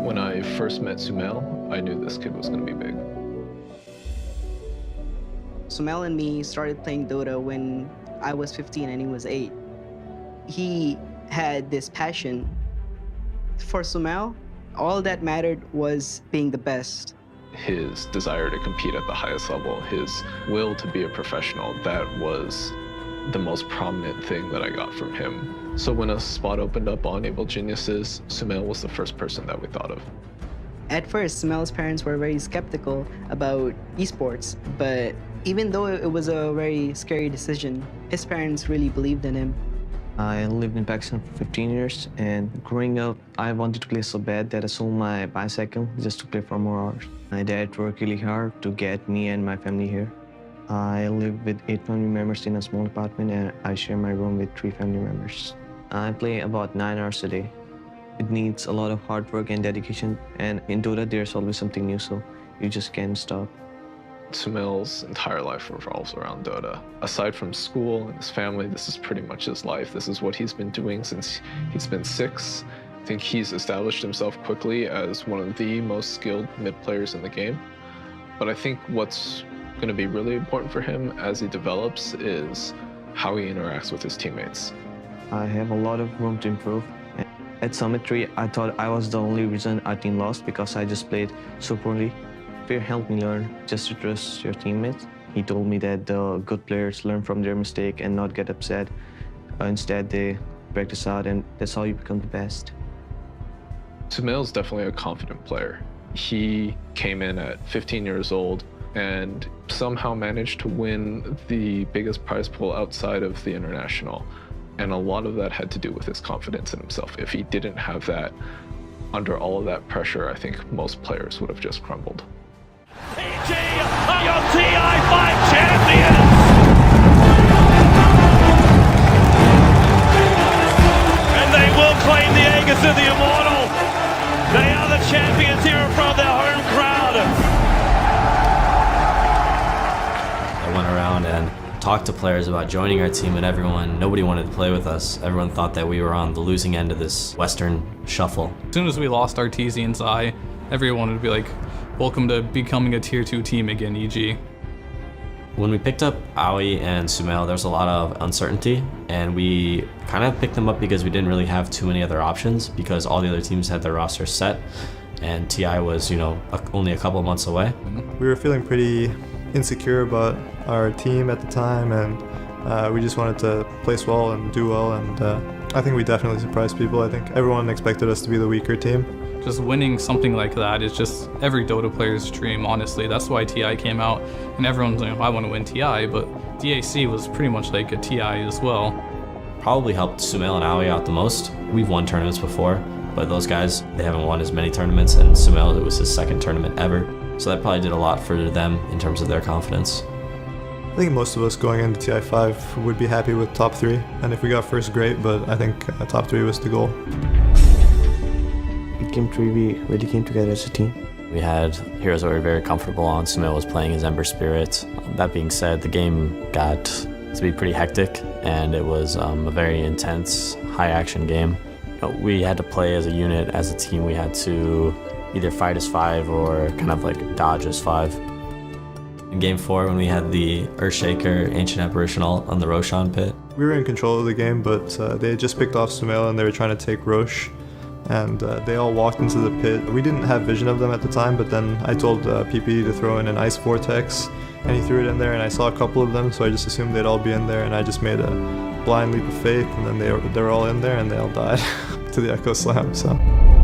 When I first met Sumail, I knew this kid was going to be big. Sumail and me started playing Dota when I was 15 and he was 8. He had this passion. For Sumail, all that mattered was being the best. His desire to compete at the highest level, his will to be a professional, that was the most prominent thing that I got from him. So when a spot opened up on Able Geniuses, Sumail was the first person that we thought of. At first, Sumail's parents were very skeptical about esports, but even though it was a very scary decision, his parents really believed in him. I lived in Pakistan for 15 years, and growing up, I wanted to play so bad that I sold my bicycle just to play for more hours. My dad worked really hard to get me and my family here. I live with 8 family members in a small apartment, and I share my room with 3 family members. I play about 9 hours a day. It needs a lot of hard work and dedication, and in Dota, there's always something new, so you just can't stop. Sumail's entire life revolves around Dota. Aside from school and his family, this is pretty much his life. This is what he's been doing since he's been 6. I think he's established himself quickly as one of the most skilled mid players in the game. But I think what's going to be really important for him as he develops is how he interacts with his teammates. I have a lot of room to improve. At Summit 3, I thought I was the only reason our team lost because I just played so poorly. Fear helped me learn just to trust your teammates. He told me that the good players learn from their mistake and not get upset. Instead, they practice out, and that's how you become the best. Sumail is definitely a confident player. He came in at 15 years old and somehow managed to win the biggest prize pool outside of the international. And a lot of that had to do with his confidence in himself. If he didn't have that, under all of that pressure, I think most players would have just crumbled. EG are your TI5 champions! And they will claim the Aegis of the Immortal! They are the champions here in front of their home crowd! I went around and talked to players about joining our team, and nobody wanted to play with us. Everyone thought that we were on the losing end of this Western shuffle. As soon as we lost our TZ and Zai, everyone would be like, welcome to becoming a tier 2 team again, EG. When we picked up Aoi and Sumail, there was a lot of uncertainty, and we kind of picked them up because we didn't really have too many other options because all the other teams had their roster set, and TI was, only a couple of months away. We were feeling pretty insecure about our team at the time, and we just wanted to place well and do well, and I think we definitely surprised people. I think everyone expected us to be the weaker team. Just winning something like that is just every Dota player's dream, honestly. That's why TI came out, and everyone's like, I want to win TI, but DAC was pretty much like a TI as well. Probably helped Sumail and Aoi out the most. We've won tournaments before, but those guys, they haven't won as many tournaments, and Sumail, it was his second tournament ever. So that probably did a lot for them in terms of their confidence. I think most of us going into TI5 would be happy with top 3, and if we got first, great, but I think top 3 was the goal. In Game 3, we really came together as a team. We had heroes that we were very comfortable on. Sumail was playing his Ember Spirit. That being said, the game got to be pretty hectic, and it was a very intense, high-action game. We had to play as a unit, as a team. We had to either fight as 5 or kind of like dodge as 5. In Game 4, when we had the Earthshaker Ancient Apparitional on the Roshan pit. We were in control of the game, but they had just picked off Sumail and they were trying to take Roche, and they all walked into the pit. We didn't have vision of them at the time, but then I told PP to throw in an Ice Vortex, and he threw it in there, and I saw a couple of them, so I just assumed they'd all be in there, and I just made a blind leap of faith, and then they were all in there, and they all died to the Echo Slam, so.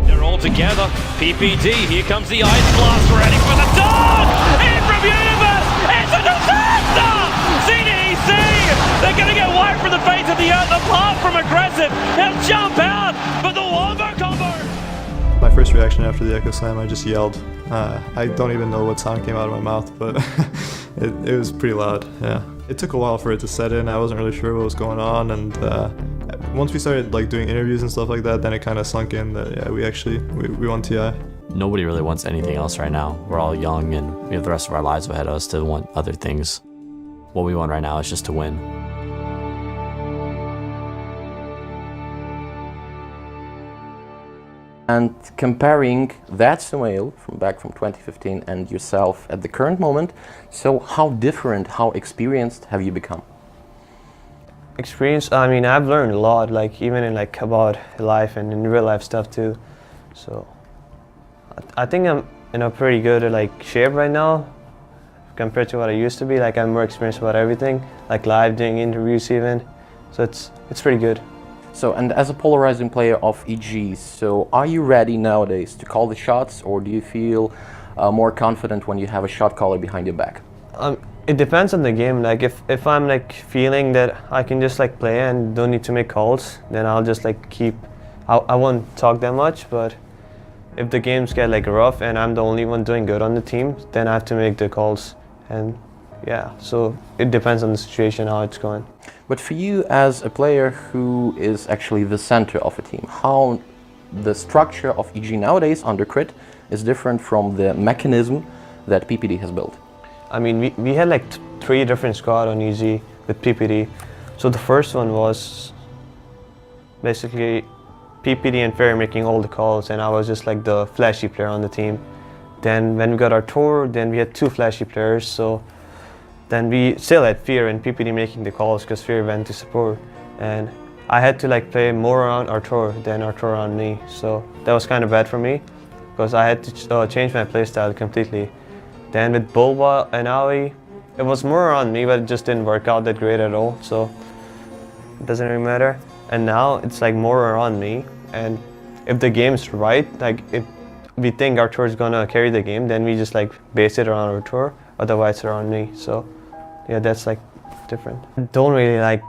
They're all together. PPD, here comes the Ice Blast, ready for the dawn! In from Universe! It's a disaster! CDEC! They're gonna get wiped from the face of the earth apart from aggressive. They'll jump out, but the wombo combo! My first reaction after the Echo Slam, I just yelled. I don't even know what sound came out of my mouth, but it was pretty loud, yeah. It took a while for it to set in. I wasn't really sure what was going on, and once we started doing interviews and stuff like that, then it kind of sunk in that yeah, we won TI. Nobody really wants anything else right now. We're all young and we have the rest of our lives ahead of us to want other things. What we want right now is just to win. And comparing that Sumail from back from 2015 and yourself at the current moment, so how different, how experienced have you become? Experience, I mean, I've learned a lot, even in about life and in real life stuff too. So I think I'm in a pretty good shape right now compared to what I used to be. I'm more experienced about everything, live doing interviews even. So it's pretty good. So, and as a polarizing player of EG, so are you ready nowadays to call the shots, or do you feel more confident when you have a shot caller behind your back? It depends on the game. If I'm feeling that I can just play and don't need to make calls, then I'll just I won't talk that much. But if the games get rough and I'm the only one doing good on the team, then I have to make the calls. And yeah, so it depends on the situation, how it's going. But for you as a player who is actually the center of a team, how the structure of EG nowadays under Crit is different from the mechanism that PPD has built? I mean, we had 3 different squads on EG with PPD. So the first one was basically PPD and Fair making all the calls, and I was just the flashy player on the team. Then when we got our tour, then we had 2 flashy players. So then we still had Fear and PPD making the calls because Fear went to support. And I had to like play more around Artur than Artur around me. So that was kind of bad for me because I had to change my playstyle completely. Then with Bulba and Aoi, it was more around me, but it just didn't work out that great at all. So it doesn't really matter. And now it's like more around me. And if the game's right, like if we think Artur is gonna carry the game, then we just like base it around Artur. Otherwise, around me. So yeah, that's like different. I don't really like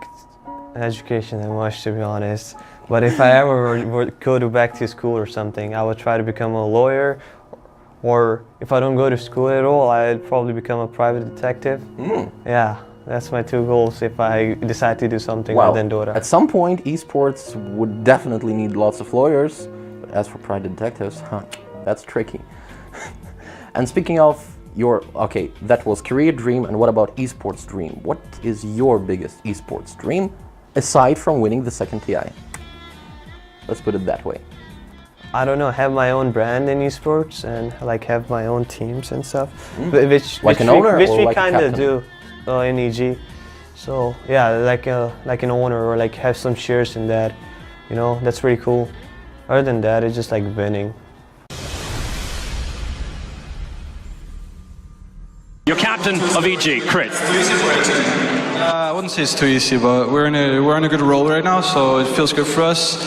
education that much, to be honest. But if I ever would go back to school or something, I would try to become a lawyer. Or if I don't go to school at all, I'd probably become a private detective. Yeah, that's my two goals if I decide to do something Well, other than Dota. at some point, esports would definitely need lots of lawyers. But as for private detectives, that's tricky. And speaking of your, okay, that was career dream, and what about esports dream? What is your biggest esports dream, aside from winning the second TI? Let's put it that way. I don't know, have my own brand in esports and like have my own teams and stuff. Which we kind of do in EG. So yeah, like an owner or like have some shares in that. You know, that's pretty cool. Other than that, it's just like winning. Your captain of EG, Crit. I wouldn't say it's too easy, but we're in a good roll right now, so it feels good for us.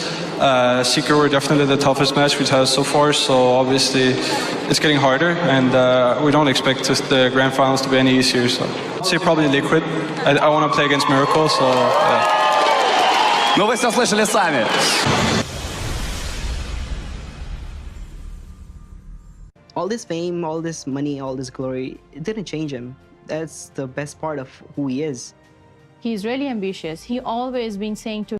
Seeker were definitely the toughest match we've had so far, so obviously it's getting harder, and we don't expect the grand finals to be any easier. So I'd say probably Liquid. I want to play against Miracle, so yeah. Ну вы все слышали сами. All this fame, all this money, all this glory, it didn't change him. That's the best part of who he is. He's really ambitious. He always been saying to